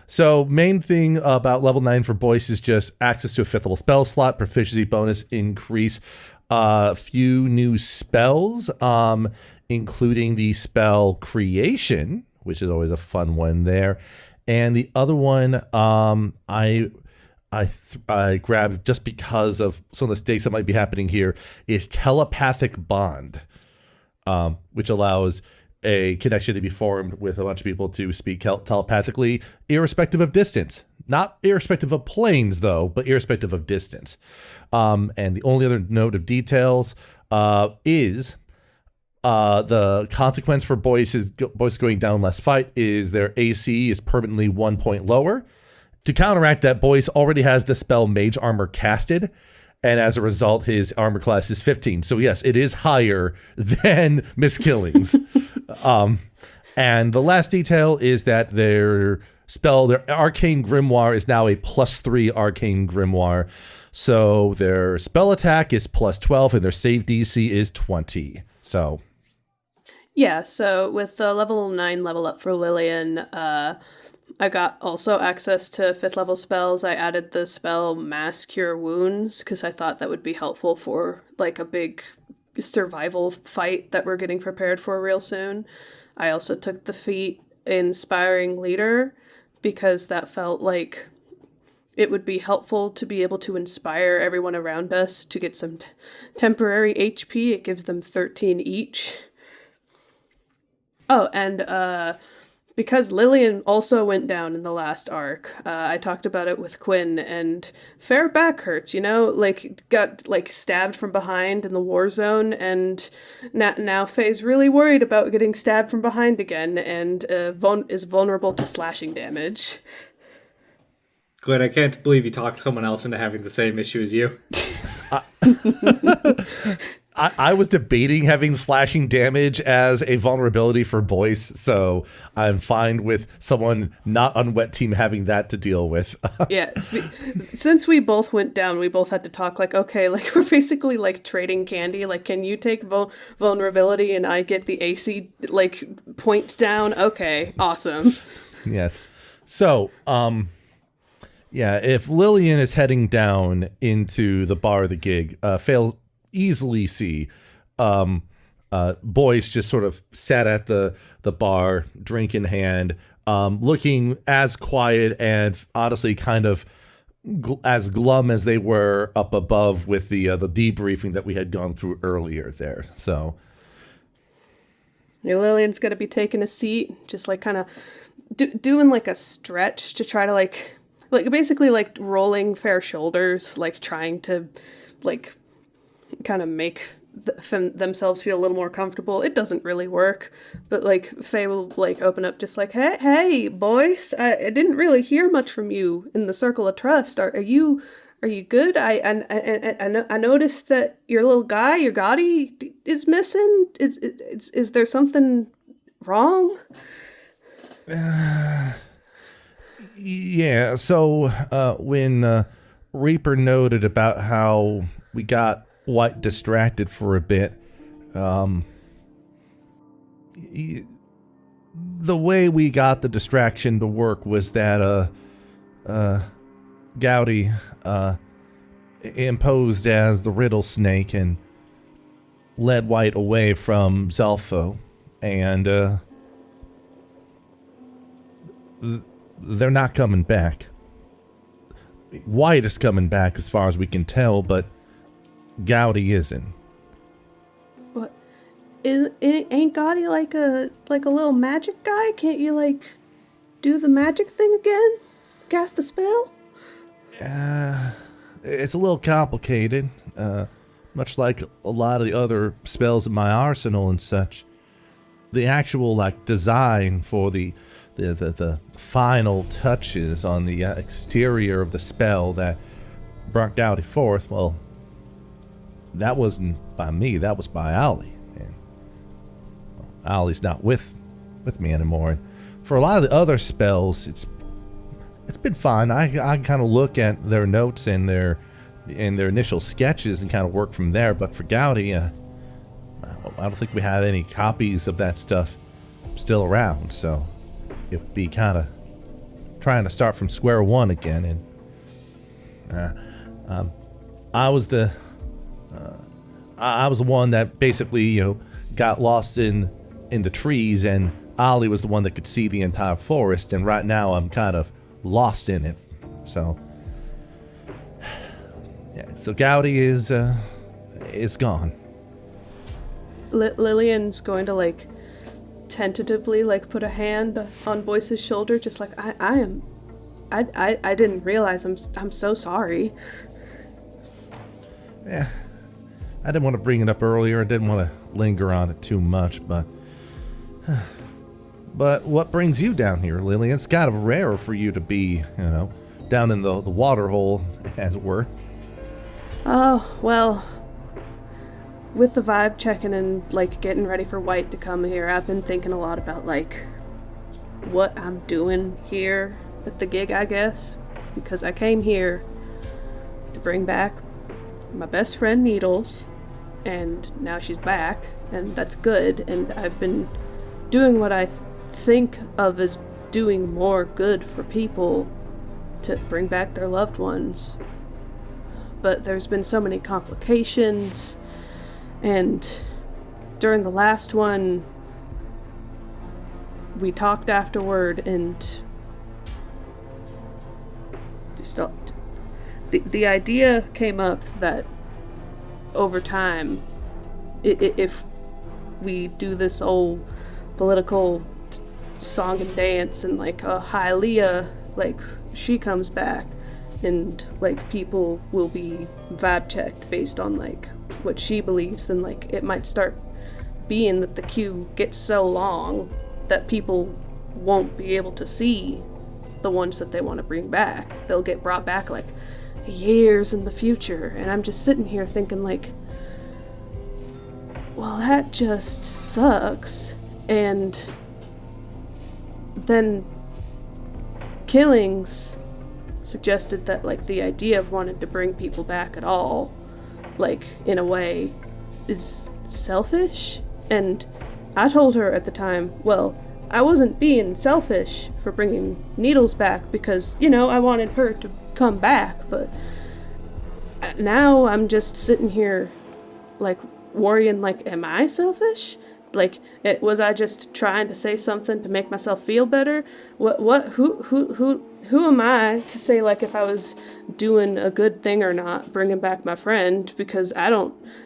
So main thing about level 9 for Boyce is just access to a 5th level spell slot, proficiency bonus increase, a few new spells, including the spell creation, which is always a fun one there. And the other one I grabbed just because of some of the stakes that might be happening here is telepathic bond, which allows a connection to be formed with a bunch of people to speak telepathically, irrespective of distance. Not irrespective of planes, though, but irrespective of distance. And the only other note of details is the consequence for Boyce going down less fight is their AC is permanently 1 point lower. To counteract that, Boyce already has the spell Mage Armor casted, and as a result, his armor class is 15. So yes, it is higher than Miss Killings. And the last detail is that their Arcane Grimoire is now a +3 Arcane Grimoire. So their spell attack is +12 and their save DC is 20. So Yeah, so with the level 9 level up for Lillian, I got also access to 5th level spells. I added the spell Mass Cure Wounds because I thought that would be helpful for like a big survival fight that we're getting prepared for real soon. I also took the feat Inspiring Leader because that felt like it would be helpful to be able to inspire everyone around us to get some temporary HP. It gives them 13 each. Oh, and because Lillian also went down in the last arc, I talked about it with Quinn, and fair back hurts, you know? Like, got, like, stabbed from behind in the war zone, and now Faye's really worried about getting stabbed from behind again, and is vulnerable to slashing damage. Glenn, I can't believe you talked someone else into having the same issue as you. I was debating having slashing damage as a vulnerability for Boyce, so I'm fine with someone not on Wet Team having that to deal with. Yeah, since we both went down, we both had to talk like, okay, like we're basically like trading candy. Like, can you take vulnerability and I get the AC like point down? Okay, awesome. Yes. So, yeah, if Lillian is heading down into the bar of the gig, Faye'll easily see Boyce just sort of sat at the bar, drink in hand, looking as quiet and honestly kind of as glum as they were up above with the debriefing that we had gone through earlier there. So Lillian's gonna be taking a seat, just like kind of doing like a stretch to try to like basically like rolling Fair shoulders, like trying to like kind of make themselves feel a little more comfortable. It doesn't really work, but like Faye will like open up just like, hey Boyce, I didn't really hear much from you in the Circle of Trust. Are you good? I noticed that your little guy, your Gotti, is missing. Is there something wrong? Yeah, so when Reaper noted about how we got White distracted for a bit, the way we got the distraction to work was that Gowdy imposed as the Riddle Snake and led White away from Zelfo, and they're not coming back. White is coming back as far as we can tell, but Gowdy isn't. What? Ain't Gowdy like a little magic guy? Can't you like do the magic thing again? Cast a spell? It's a little complicated. Much like a lot of the other spells in my arsenal and such. The actual like design for the final touches on the exterior of the spell that brought Gowdy forth, well, that wasn't by me, that was by Ollie. And Ollie's not with me anymore. And for a lot of the other spells, it's been fine. I kind of look at their notes and their initial sketches and kind of work from there. But for Gowdy, I don't think we had any copies of that stuff still around, so it would be kind of trying to start from square one again. And I was the one that basically got lost in the trees, and Ollie was the one that could see the entire forest. And right now I'm kind of lost in it. So yeah, so Gowdy is gone. Lillian's going to like tentatively like put a hand on Boyce's shoulder, just like I didn't realize. I'm so sorry. Yeah, I didn't want to bring it up earlier. I didn't want to linger on it too much, but what brings you down here, Lillian? It's kind of rare for you to be, down in the water hole, as it were. Oh, well, with the vibe checking and, like, getting ready for White to come here, I've been thinking a lot about, like, what I'm doing here at the gig, I guess. Because I came here to bring back my best friend Needles, and now she's back, and that's good, and I've been doing what I think of as doing more good for people to bring back their loved ones. But there's been so many complications, and during the last one, we talked afterward, and the idea came up that over time, if we do this old political song and dance and like a Hylia, like she comes back, and like people will be vibe checked based on like what she believes, then like it might start being that the queue gets so long that people won't be able to see the ones that they want to bring back. They'll get brought back like years in the future, and I'm just sitting here thinking like, well, that just sucks. And then Killings suggested that like the idea of wanting to bring people back at all, like in a way, is selfish. And I told her at the time, well, I wasn't being selfish for bringing Needles back because, you know, I wanted her to come back, but now I'm just sitting here like worrying, like, am I selfish? Like, was I just trying to say something to make myself feel better? Who am I to say, like, if I was doing a good thing or not, bringing back my friend, because I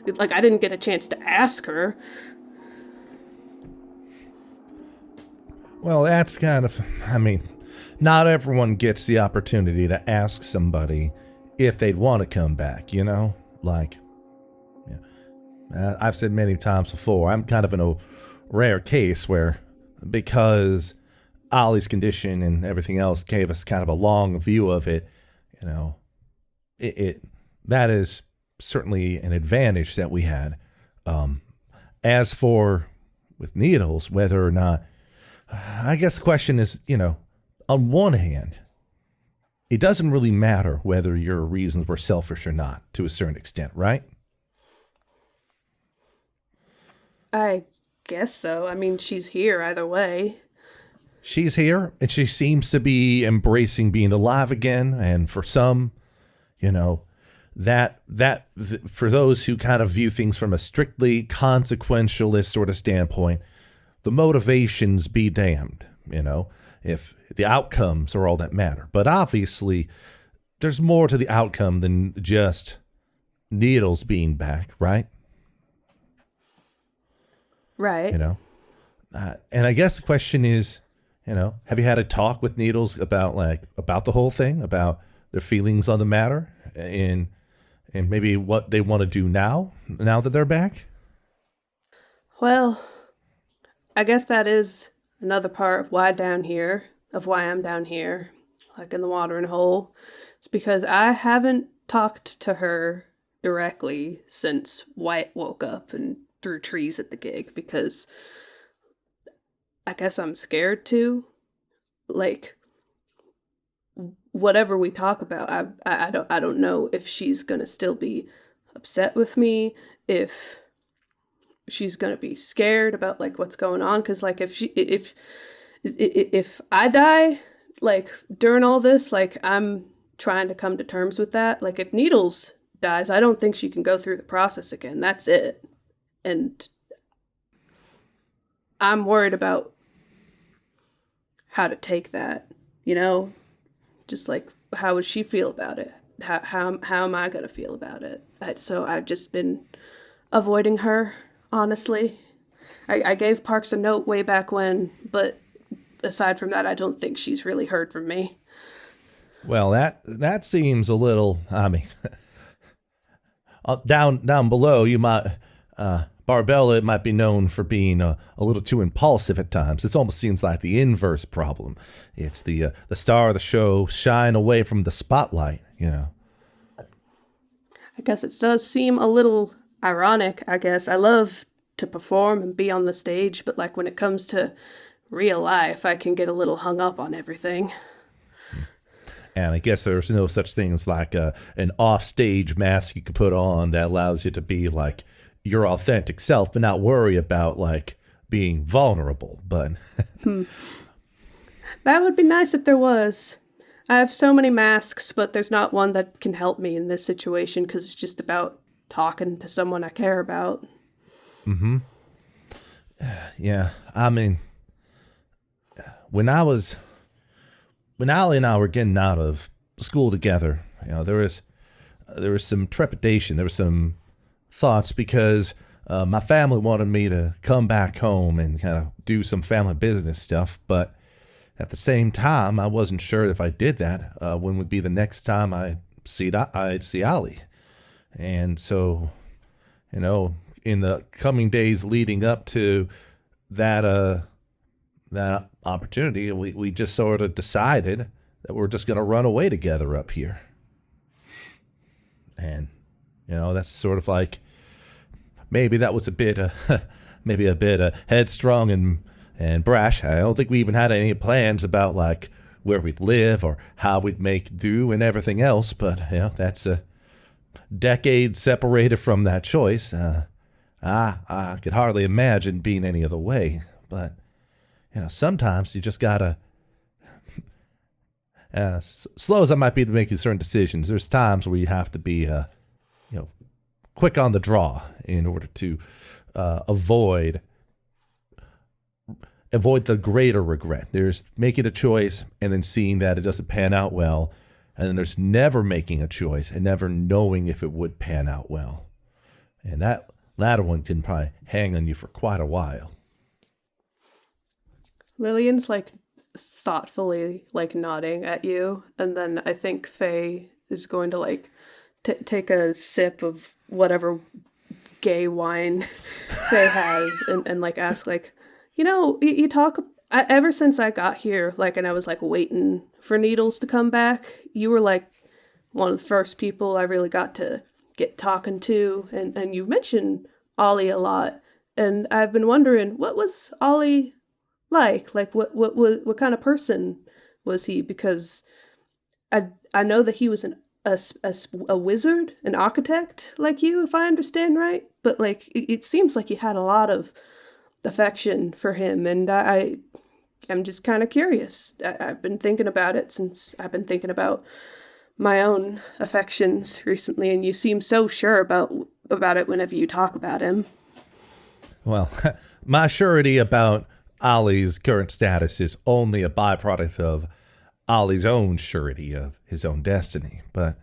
didn't get a chance to ask her. Well, that's kind of, I mean, not everyone gets the opportunity to ask somebody if they'd want to come back, you know? Like, I've said many times before, I'm kind of in a rare case where, because Ollie's condition and everything else gave us kind of a long view of it, you know, that is certainly an advantage that we had. As for with Needles, whether or not, I guess the question is, you know, on one hand, it doesn't really matter whether your reasons were selfish or not, to a certain extent, right? I guess so. I mean, she's here either way. She's here, and she seems to be embracing being alive again. And for some, you know, for those who kind of view things from a strictly consequentialist sort of standpoint, the motivations be damned, you know, if the outcomes are all that matter. But obviously, there's more to the outcome than just Needles being back, right? Right. You know, and I guess the question is, you know, have you had a talk with Needles about the whole thing, about their feelings on the matter, and maybe what they want to do now that they're back? Well, I guess that is another part of why I'm down here, like in the watering hole. It's because I haven't talked to her directly since White woke up and threw trees at the gig, because I guess I'm scared to. Like, whatever we talk about, I don't know if she's gonna still be upset with me, if she's gonna be scared about like what's going on, because like if I die like during all this, like I'm trying to come to terms with that. Like if Needles dies, I don't think she can go through the process again. That's it. And I'm worried about how to take that, you know? Just like, how would she feel about it? How am I going to feel about it? So I've just been avoiding her, honestly. I gave Parks a note way back when, but aside from that, I don't think she's really heard from me. Well, that seems a little, I mean, down below, you might... Barbella might be known for being a little too impulsive at times. It almost seems like the inverse problem. It's the star of the show shying away from the spotlight, you know. I guess it does seem a little ironic, I guess. I love to perform and be on the stage, but like when it comes to real life, I can get a little hung up on everything. And I guess there's no such thing as like an off-stage mask you can put on that allows you to be like your authentic self, but not worry about like being vulnerable. But That would be nice if there was. I have so many masks, but there's not one that can help me in this situation because it's just about talking to someone I care about. yeah, I mean, when Ollie and I were getting out of school together, there was some trepidation. There was some thoughts because my family wanted me to come back home and kind of do some family business stuff. But at the same time, I wasn't sure if I did that, when would be the next time I'd see Ollie. And so, in the coming days leading up to that opportunity, we just sort of decided that we're just going to run away together up here. And, that's sort of like, maybe that was a bit headstrong and brash. I don't think we even had any plans about like where we'd live or how we'd make do and everything else. But, that's a decade separated from that choice. I could hardly imagine being any other way. But, sometimes you just gotta, slow as I might be to making certain decisions, there's times where you have to be, quick on the draw in order to avoid the greater regret. There's making a choice and then seeing that it doesn't pan out well, and then there's never making a choice and never knowing if it would pan out well. And that latter one can probably hang on you for quite a while. Lillian's like thoughtfully like nodding at you, and then I think Faye is going to like take a sip of whatever gay wine Faye has and like ask like, you talk ever since I got here, like, and I was like waiting for Needles to come back, you were like one of the first people I really got to get talking to, and you've mentioned Ollie a lot, and I've been wondering, what was Ollie like what kind of person was he? Because I know that he was a wizard, an architect like you, if I understand right, but like it seems like you had a lot of affection for him, and I'm just kind of curious. I've been thinking about it since I've been thinking about my own affections recently, and you seem so sure about it whenever you talk about him. Well, my surety about Ollie's current status is only a byproduct of Ollie's own surety of his own destiny. But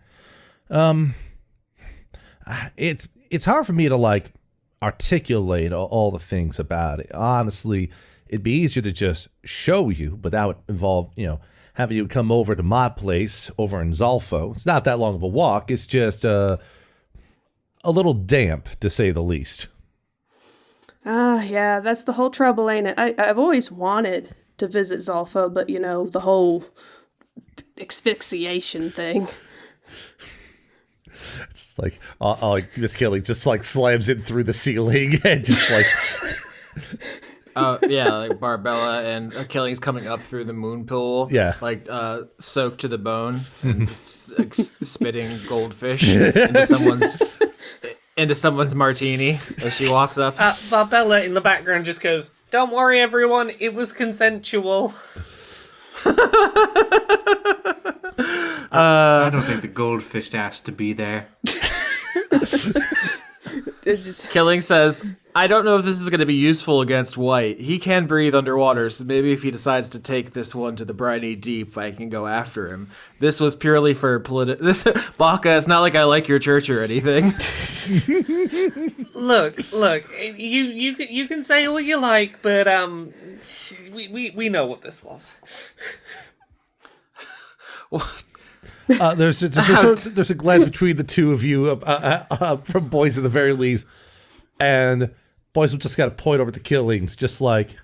it's hard for me to like articulate all the things about it. Honestly, it'd be easier to just show you, but that would involve, having you come over to my place over in Zolfo. It's not that long of a walk. It's just a little damp, to say the least. Yeah, that's the whole trouble, ain't it? I've always wanted to visit Zolfo, but the whole asphyxiation thing. It's like, Miss Kelly just like slams it through the ceiling and just like... Yeah, like Barbella and Achilles coming up through the moon pool. Yeah. Like soaked to the bone, and spitting goldfish into someone's martini as she walks up. Barbella in the background just goes, "Don't worry, everyone, it was consensual." I don't think the goldfish asked to be there. Killing says, "I don't know if this is going to be useful against White. He can breathe underwater, so maybe if he decides to take this one to the briny deep, I can go after him. This was purely for this Baka, it's not like I like your church or anything." Look, you can say what you like, but we know what this was. There's a glance between the two of you from Boys at the very least, and Boys will just got to point over to Killings, just like.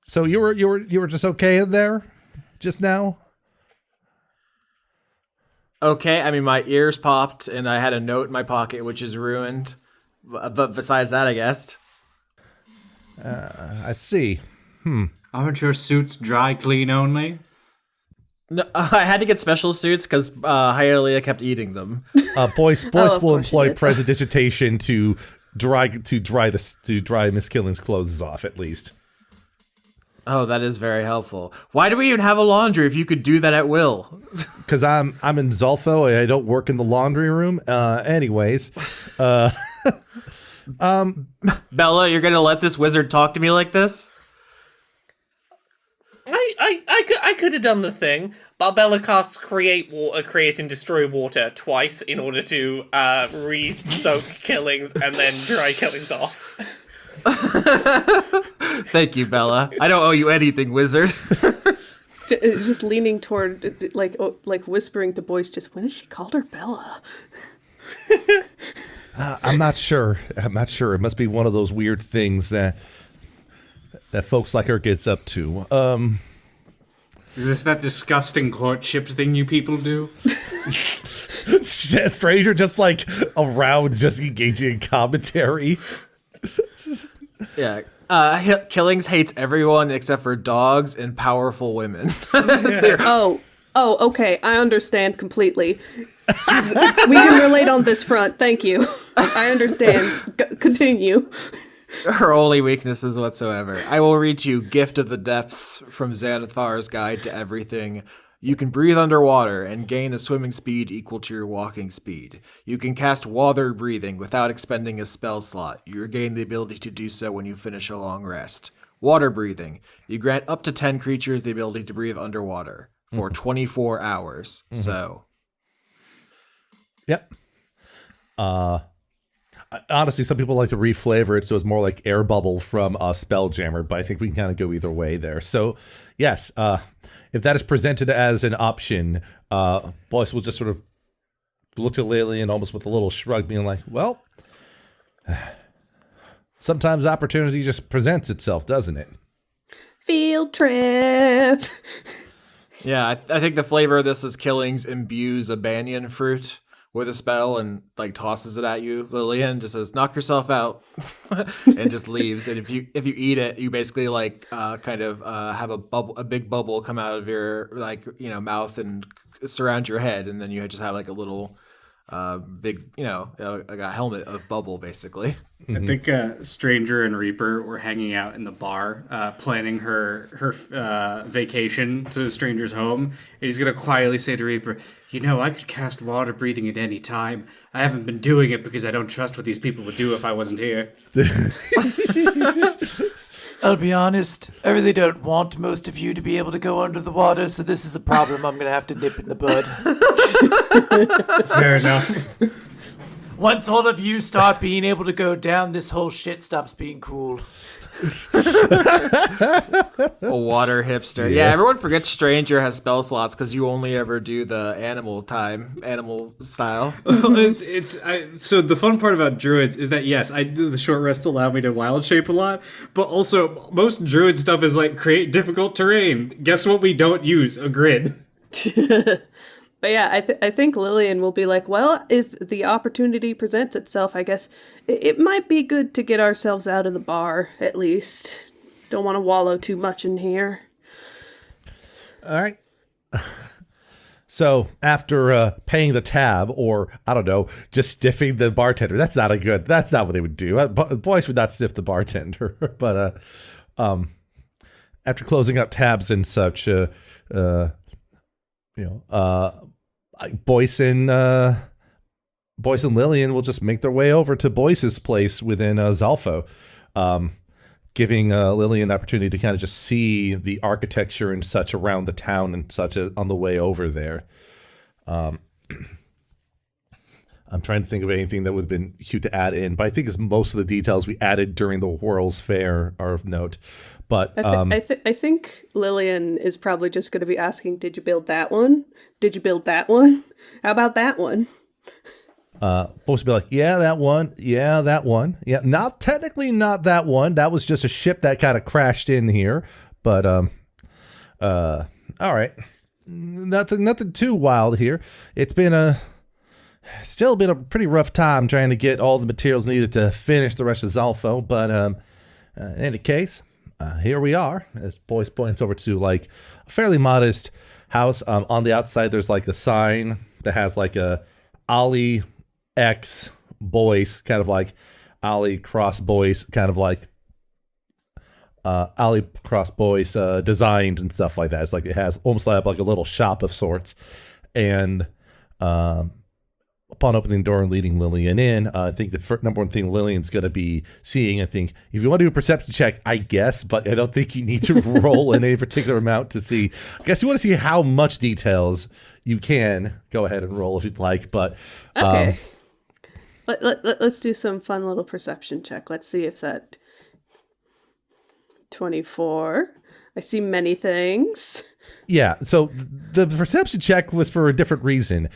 So you were just okay in there, just now. okay. I mean, my ears popped, and I had a note in my pocket, which is ruined. But besides that, I guess. I see. Aren't your suits dry clean only? No, I had to get special suits because Hylia kept eating them. Boyce of will course you employ did. prestidigitation to dry Miss Killen's clothes off at least. Oh, that is very helpful. Why do we even have a laundry if you could do that at will? Because I'm in Zolfo and I don't work in the laundry room. Anyways, Bella, you're gonna let this wizard talk to me like this? I could have done the thing. Barbella casts create and destroy water twice in order to re-soak Killings and then dry Killings off. Thank you, Bella. I don't owe you anything, wizard. Just leaning toward, like whispering to Boyce, just when has she called her Bella? I'm not sure. It must be one of those weird things that folks like her gets up to. Is this that disgusting courtship thing you people do? Stranger just like around, just engaging in commentary. Yeah. Killings hates everyone except for dogs and powerful women. Oh, okay. I understand completely. We can relate on this front. Thank you. I understand. Continue. Her only weaknesses whatsoever. I will read you Gift of the Depths from Xanathar's Guide to Everything. You can breathe underwater and gain a swimming speed equal to your walking speed. You can cast water breathing without expending a spell slot. You regain the ability to do so when you finish a long rest. Water breathing. You grant up to 10 creatures the ability to breathe underwater for 24 hours. So. Yep. Honestly, some people like to reflavor it so it's more like air bubble from Spelljammer, but I think we can kind of go either way there. So, yes, if that is presented as an option, Boyce will just sort of look at Lillian almost with a little shrug, being like, well, sometimes opportunity just presents itself, doesn't it? Field trip. Yeah, I think the flavor of this is Killings imbues a banyan fruit with a spell and like tosses it at you. Lillian just says, "Knock yourself out," and just leaves. And if you eat it, you basically like kind of have a big bubble come out of your mouth and surround your head, and then you just have like a little big like a helmet of bubble basically. I think Stranger and Reaper were hanging out in the bar, planning her vacation to Stranger's home. And he's going to quietly say to Reaper, I could cast water breathing at any time. I haven't been doing it because I don't trust what these people would do if I wasn't here. I'll be honest, I really don't want most of you to be able to go under the water, so this is a problem I'm going to have to nip in the bud. Fair enough. Once all of you start being able to go down, this whole shit stops being cool. A water hipster. Yeah, everyone forgets Stranger has spell slots because you only ever do the animal style. So the fun part about druids is that yes, I do the short rest allow me to wild shape a lot, but also most druid stuff is like create difficult terrain. Guess what we don't use? A grid. But yeah, I think Lillian will be like, well, if the opportunity presents itself, I guess it might be good to get ourselves out of the bar, at least. Don't want to wallow too much in here. All right. So after paying the tab, or I don't know, just stiffing the bartender, that's not what they would do. Boys would not stiff the bartender, but after closing up tabs and such, Boyce and Lillian will just make their way over to Boyce's place within Zalfo, giving Lillian an opportunity to kind of just see the architecture and such around the town and such on the way over there. I'm trying to think of anything that would have been cute to add in, but I think it's most of the details we added during the World's Fair are of note. But I think Lillian is probably just going to be asking, did you build that one? Did you build that one? How about that one? Supposed to be like, yeah, that one. Yeah, that one. Yeah, not that one. That was just a ship that kind of crashed in here. But all right. nothing too wild here. It's still been a pretty rough time trying to get all the materials needed to finish the rest of Zalfo, but in any case, here we are. As Boyce points over to like a fairly modest house. On the outside, there's like a sign that has like a Ollie X Boyce, kind of like Ollie Cross Boyce, kind of like Ollie Cross Boyce designs and stuff like that. It's like it has almost like a little shop of sorts. And upon opening the door and leading Lillian in, I think the number one thing Lillian's going to be seeing, I think, if you want to do a perception check, I guess, but I don't think you need to roll in any particular amount to see. I guess you want to see how much details you can. Go ahead and roll if you'd like, but... Okay. Let's do some fun little perception check. Let's see if that... 24. I see many things. Yeah, so the perception check was for a different reason.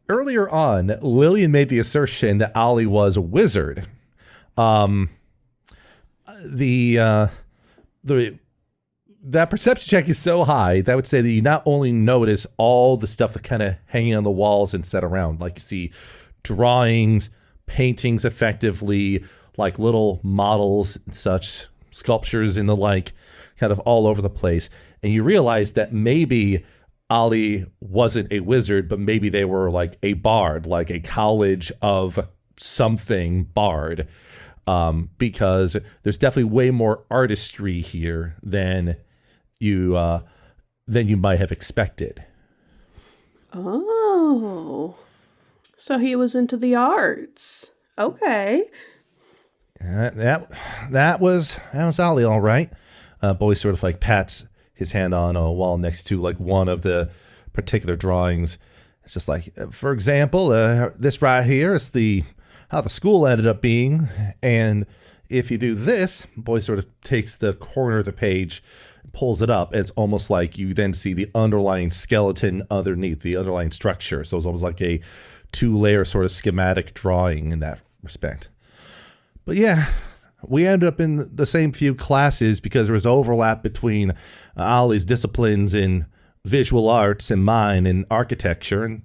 Earlier on, Lillian made the assertion that Ollie was a wizard. That perception check is so high that would say that you not only notice all the stuff that kind of hanging on the walls and set around, like you see drawings, paintings effectively, like little models and such, sculptures and the like, kind of all over the place. And you realize that maybe Ollie wasn't a wizard, but maybe they were like a bard, like a college of something bard, because there's definitely way more artistry here than you might have expected. Oh, so he was into the arts. Okay. That was Ollie, all right. Boy sort of like pats his hand on a wall next to like one of the particular drawings. It's just like, for example, this right here is how the school ended up being. And if you do this, Boy sort of takes the corner of the page, pulls it up. And it's almost like you then see the underlying skeleton underneath, the underlying structure. So it's almost like a 2-layer sort of schematic drawing in that respect. But yeah, we ended up in the same few classes because there was overlap between Ollie's disciplines in visual arts and mine in architecture. And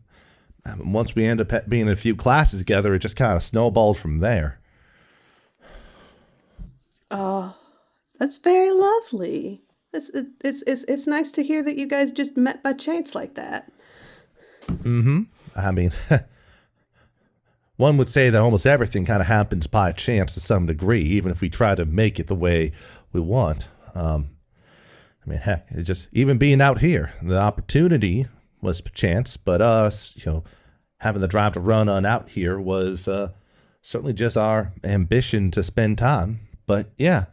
once we ended up being in a few classes together, it just kind of snowballed from there. Oh, that's very lovely. It's nice to hear that you guys just met by chance like that. Mm-hmm. I mean, one would say that almost everything kind of happens by chance to some degree, even if we try to make it the way we want. I mean, heck, it just even being out here, the opportunity was chance, but us, having the drive to run on out here was certainly just our ambition to spend time. But yeah,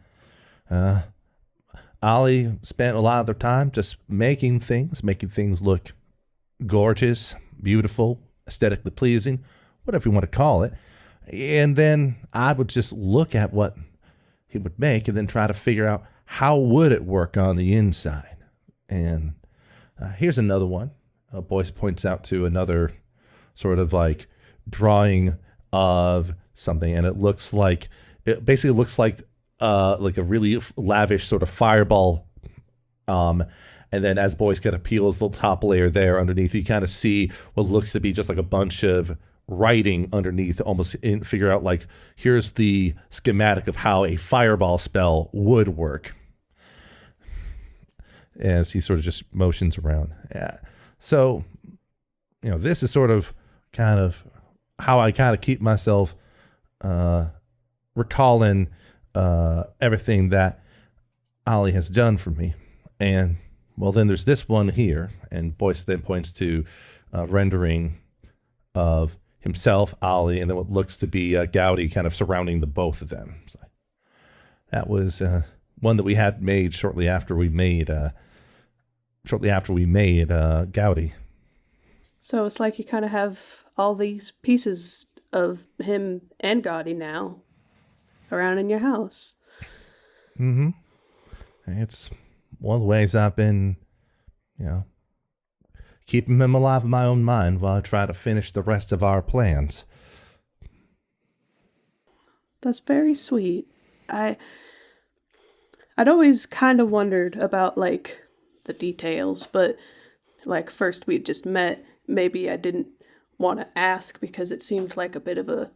Ollie spent a lot of their time just making things look gorgeous, beautiful, aesthetically pleasing, whatever you want to call it. And then I would just look at what he would make and then try to figure out how would it work on the inside. And here's another one. Boyce points out to another sort of like drawing of something, and it basically looks like a really lavish sort of fireball. And then as Boyce kind of peels the top layer there underneath, you kind of see what looks to be just like a bunch of writing underneath, almost figure out like, here's the schematic of how a fireball spell would work. As he sort of just motions around. Yeah. So, this is sort of kind of how I kind of keep myself recalling everything that Ollie has done for me. And, well, then there's this one here. And Boyce then points to rendering of himself, Ollie, and then what looks to be Gowdy kind of surrounding the both of them. So that was one that we had made shortly after we made Gowdy. So it's like you kind of have all these pieces of him and Gowdy now around in your house. Mm-hmm. It's one of the ways I've been, keeping him alive in my own mind while I try to finish the rest of our plans. That's very sweet. I'd always kind of wondered about, like, the details, but like first we just met, maybe I didn't want to ask because it seemed like a bit of a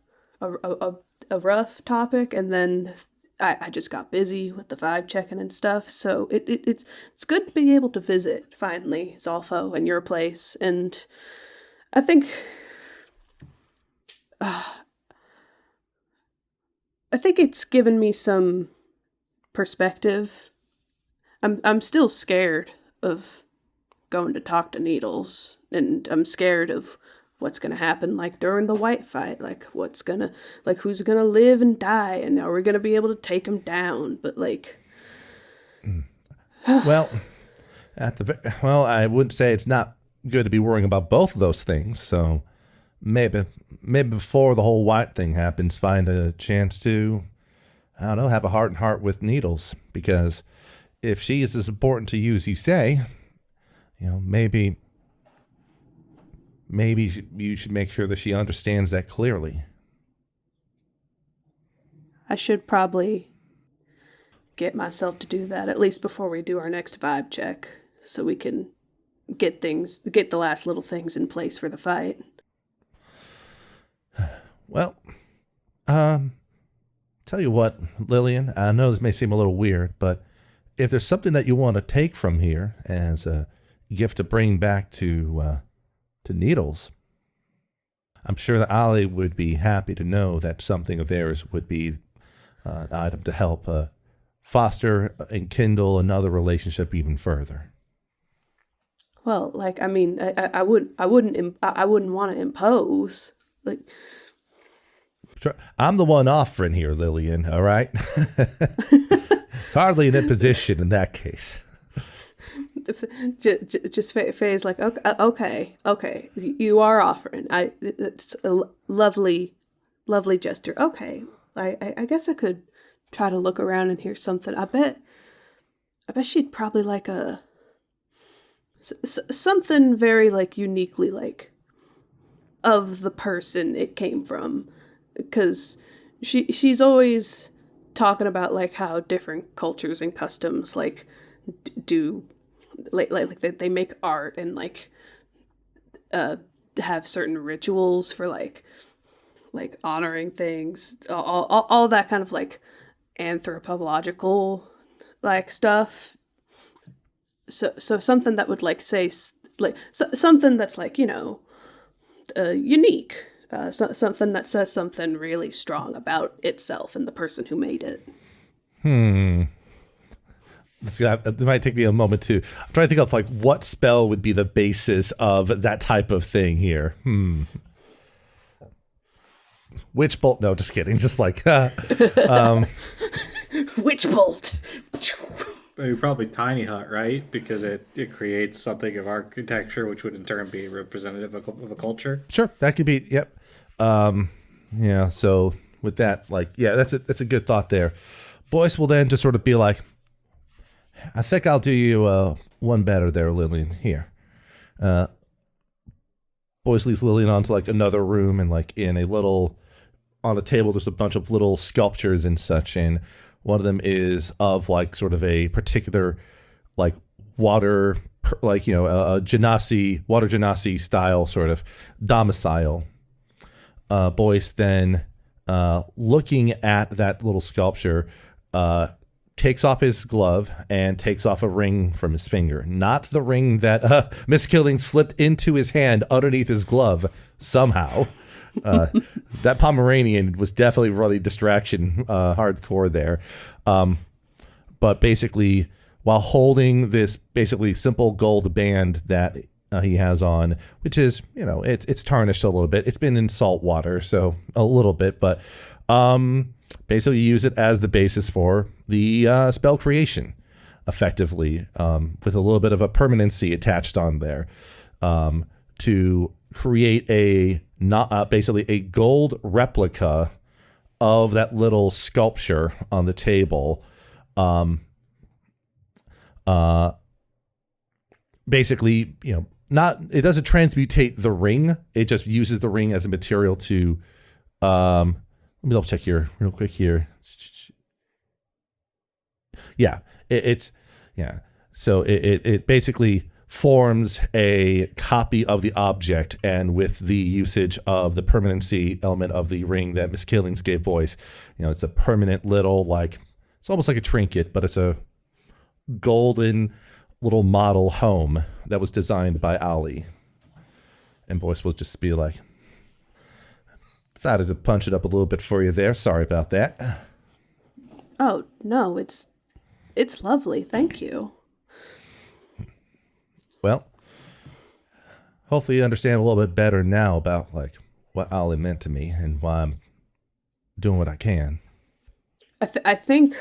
rough topic, and then I just got busy with the vibe checking and stuff. So it's good to be able to visit finally, Zolfo, and your place, and I think it's given me some perspective. I'm still scared of going to talk to Needles, and I'm scared of what's gonna happen, like during the white fight, like who's gonna live and die, and are we gonna be able to take him down? But like, Well, I wouldn't say it's not good to be worrying about both of those things. So maybe before the whole white thing happens, find a chance to, I don't know, have a heart and heart with Needles, because if she is as important to you as you say, maybe you should make sure that she understands that clearly. I should probably get myself to do that, at least before we do our next vibe check, so we can get the last little things in place for the fight. Well, tell you what, Lillian, I know this may seem a little weird, but if there's something that you want to take from here as a gift to bring back to Needles, I'm sure that Ollie would be happy to know that something of theirs would be an item to help foster and kindle another relationship even further. Well, like, I mean, I wouldn't want to impose. Like, I'm the one offering here, Lillian, all right? It's hardly an imposition in that case. just Faye's like, okay, you are offering. It's a lovely gesture. Okay, I guess I could try to look around and hear something. I bet she'd probably like something very like uniquely like of the person it came from, because she's always talking about like how different cultures and customs like do like they make art and like have certain rituals for like honoring things, all that kind of like anthropological like stuff. So something that would like say like something that's like unique, something that says something really strong about itself and the person who made it. It might take me a moment to. I'm trying to think of like what spell would be the basis of that type of thing here. Witch bolt? No, just kidding. Just like Witch bolt. Maybe probably tiny hut, right? Because it creates something of architecture, which would in turn be representative of a culture. Sure, that could be. Yep. Yeah. So with that, like, yeah, that's a good thought there. Boyce will then just sort of be like, I think I'll do you one better there, Lillian. Here. Boyce leads Lillian onto like another room, and like in a little on a table there's a bunch of little sculptures and such, and one of them is of like sort of a particular like water like a water genasi style sort of domicile. Boyce then looking at that little sculpture takes off his glove and takes off a ring from his finger. Not the ring that Miss Killing slipped into his hand underneath his glove somehow. That Pomeranian was definitely really distraction hardcore there. But basically, while holding this basically simple gold band that he has on, which is, it's tarnished a little bit. It's been in salt water, so a little bit, but basically use it as the basis for the spell creation, effectively, with a little bit of a permanency attached on there, to create basically a gold replica of that little sculpture on the table. Basically, it doesn't transmutate the ring. It just uses the ring as a material to, let me double check here real quick here. Yeah, So it basically forms a copy of the object, and with the usage of the permanency element of the ring that Miss Killings gave voice, it's a permanent little, like, it's almost like a trinket, but it's a golden little model home that was designed by Ali. And Boyce will just be like, decided to punch it up a little bit for you there. Sorry about that. Oh, no, it's lovely. Thank you. Well, hopefully you understand a little bit better now about, like, what Ali meant to me and why I'm doing what I can. I think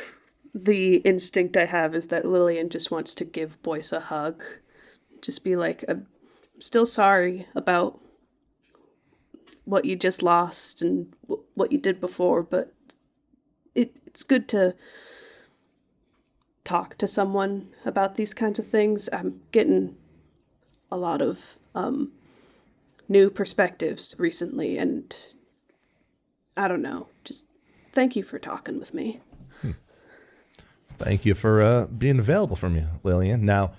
the instinct I have is that Lillian just wants to give Boyce a hug. Just be like, I'm still sorry about what you just lost and what you did before, but it's good to talk to someone about these kinds of things. I'm getting a lot of new perspectives recently, and I don't know, just thank you for talking with me. Thank you for being available for me, Lillian. Now,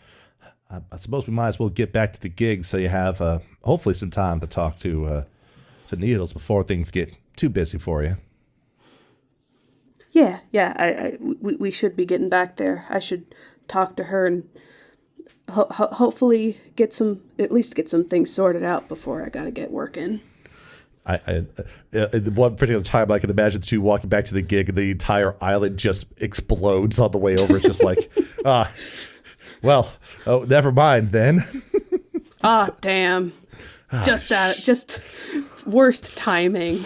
I suppose we might as well get back to the gig so you have hopefully some time to talk to Needles before things get too busy for you. Yeah. We should be getting back there. I should talk to her and hopefully get some things sorted out before I gotta get working. I one particular time I can imagine that you walking back to the gig and the entire island just explodes on the way over. It's just like, never mind then. Damn. Just worst timing.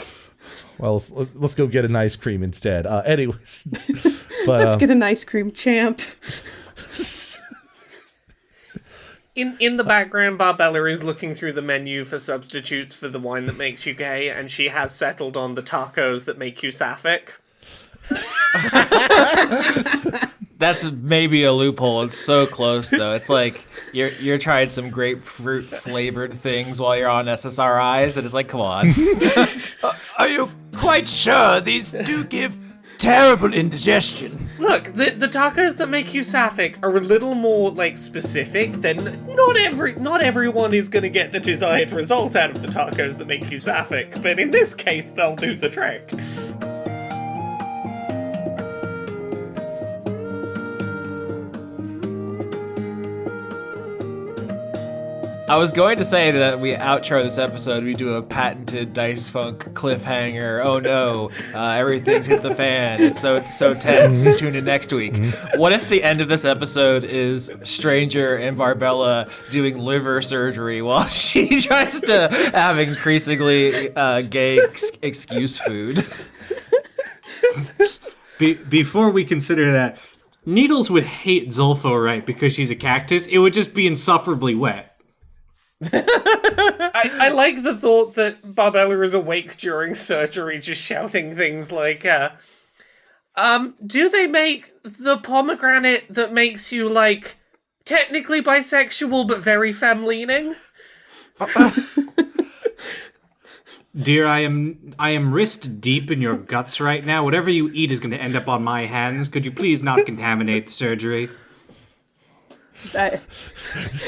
Well, let's go get an ice cream instead. Anyways. But, let's get an ice cream, champ. In the background, Barbella is looking through the menu for substitutes for the wine that makes you gay, and she has settled on the tacos that make you sapphic. That's maybe a loophole. It's so close, though. It's like you're trying some grapefruit flavored things while you're on SSRIs, and it's like, come on. Are you quite sure these do give terrible indigestion? Look, the tacos that make you sapphic are a little more, like, specific than not everyone is going to get the desired result out of the tacos that make you sapphic, but in this case, they'll do the trick. I was going to say that we outro this episode, we do a patented Dice Funk cliffhanger. Oh no, everything's hit the fan. It's so tense. Tune in next week. What if the end of this episode is Stranger and Barbella doing liver surgery while she tries to have increasingly gay excuse food? Before we consider that, Needles would hate Zolfo, right? Because she's a cactus. It would just be insufferably wet. I like the thought that Barbella is awake during surgery just shouting things like, do they make the pomegranate that makes you, like, technically bisexual but very femme-leaning? Dear, I am wrist deep in your guts right now. Whatever you eat is going to end up on my hands. Could you please not contaminate the surgery?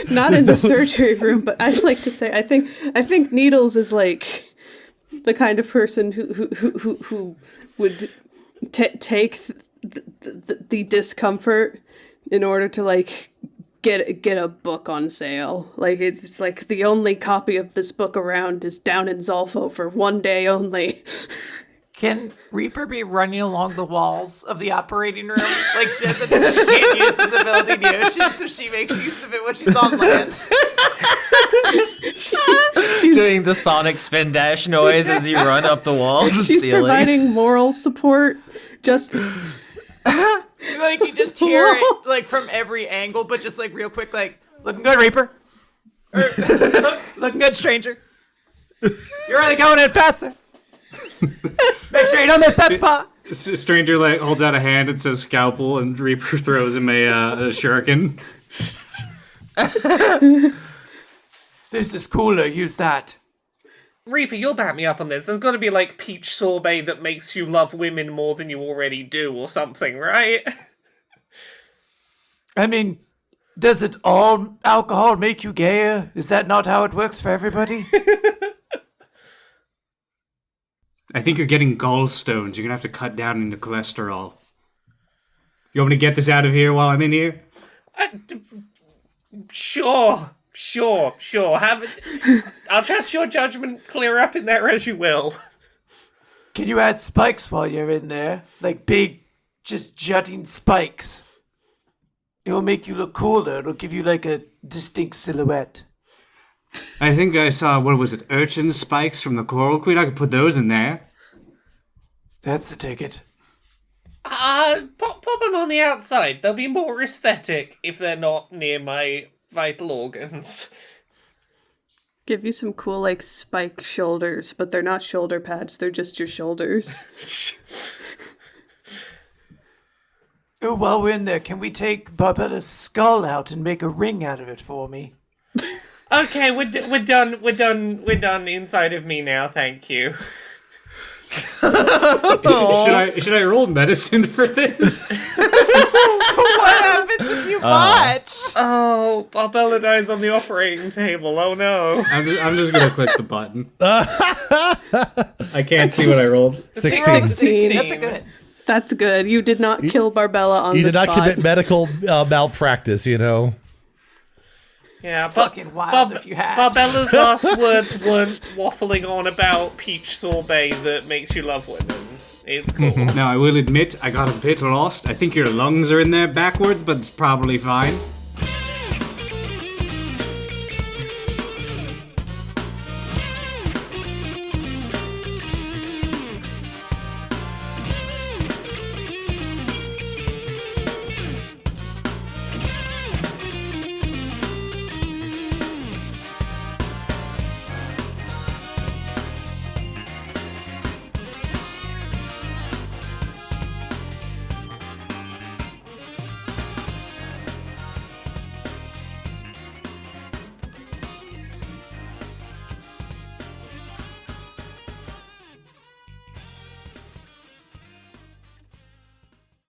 Not in the surgery room, but I'd like to say I think Needles is like the kind of person who would take the discomfort in order to, like, get a book on sale. Like, it's like the only copy of this book around is down in Zolfo for one day only. Can Reaper be running along the walls of the operating room? Like, she can't use his ability in the ocean, so she makes use of it when she's on land. She's doing the sonic spin dash noise as you run up the walls and she's ceiling. providing moral support. Just like, you just hear it, like, from every angle, but just, like, real quick, like, looking good, Reaper. Looking good, stranger. You're really going in faster. Make sure you don't miss that spot. Stranger, like, holds out a hand and says scalpel, and Reaper throws him a shuriken. This is cooler. Use that. Reaper, you'll back me up on this. There's got to be, like, peach sorbet that makes you love women more than you already do or something, right? I mean, Does it all alcohol make you gayer? Is that not how it works for everybody? I think you're getting gallstones. You're gonna have to cut down into cholesterol. You want me to get this out of here while I'm in here? Sure. Have it. I'll trust your judgment. Clear up in there as you will. Can you add spikes while you're in there? Like big, just jutting spikes. It will make you look cooler. It'll give you like a distinct silhouette. I think I saw, what was it, urchin spikes from the Coral Queen? I could put those in there. That's the ticket. Pop them on the outside. They'll be more aesthetic if they're not near my vital organs. Give you some cool, like, spike shoulders, but they're not shoulder pads, they're just your shoulders. Oh, while we're in there, can we take Barbella's skull out and make a ring out of it for me? Okay, we're done inside of me now, thank you. Should I roll medicine for this? What happens if you botch? Oh, Barbella dies on the operating table, oh no. I'm just gonna click the button. I can't see what I rolled. 16. 16. That's a good. That's good. You did not kill Barbella on You the did not spot. commit medical malpractice, you know. Yeah, Fucking wild if you had. Barbella's last words weren't waffling on about peach sorbet that makes you love women. It's cool. Now, I will admit, I got a bit lost. I think your lungs are in there backwards, but it's probably fine.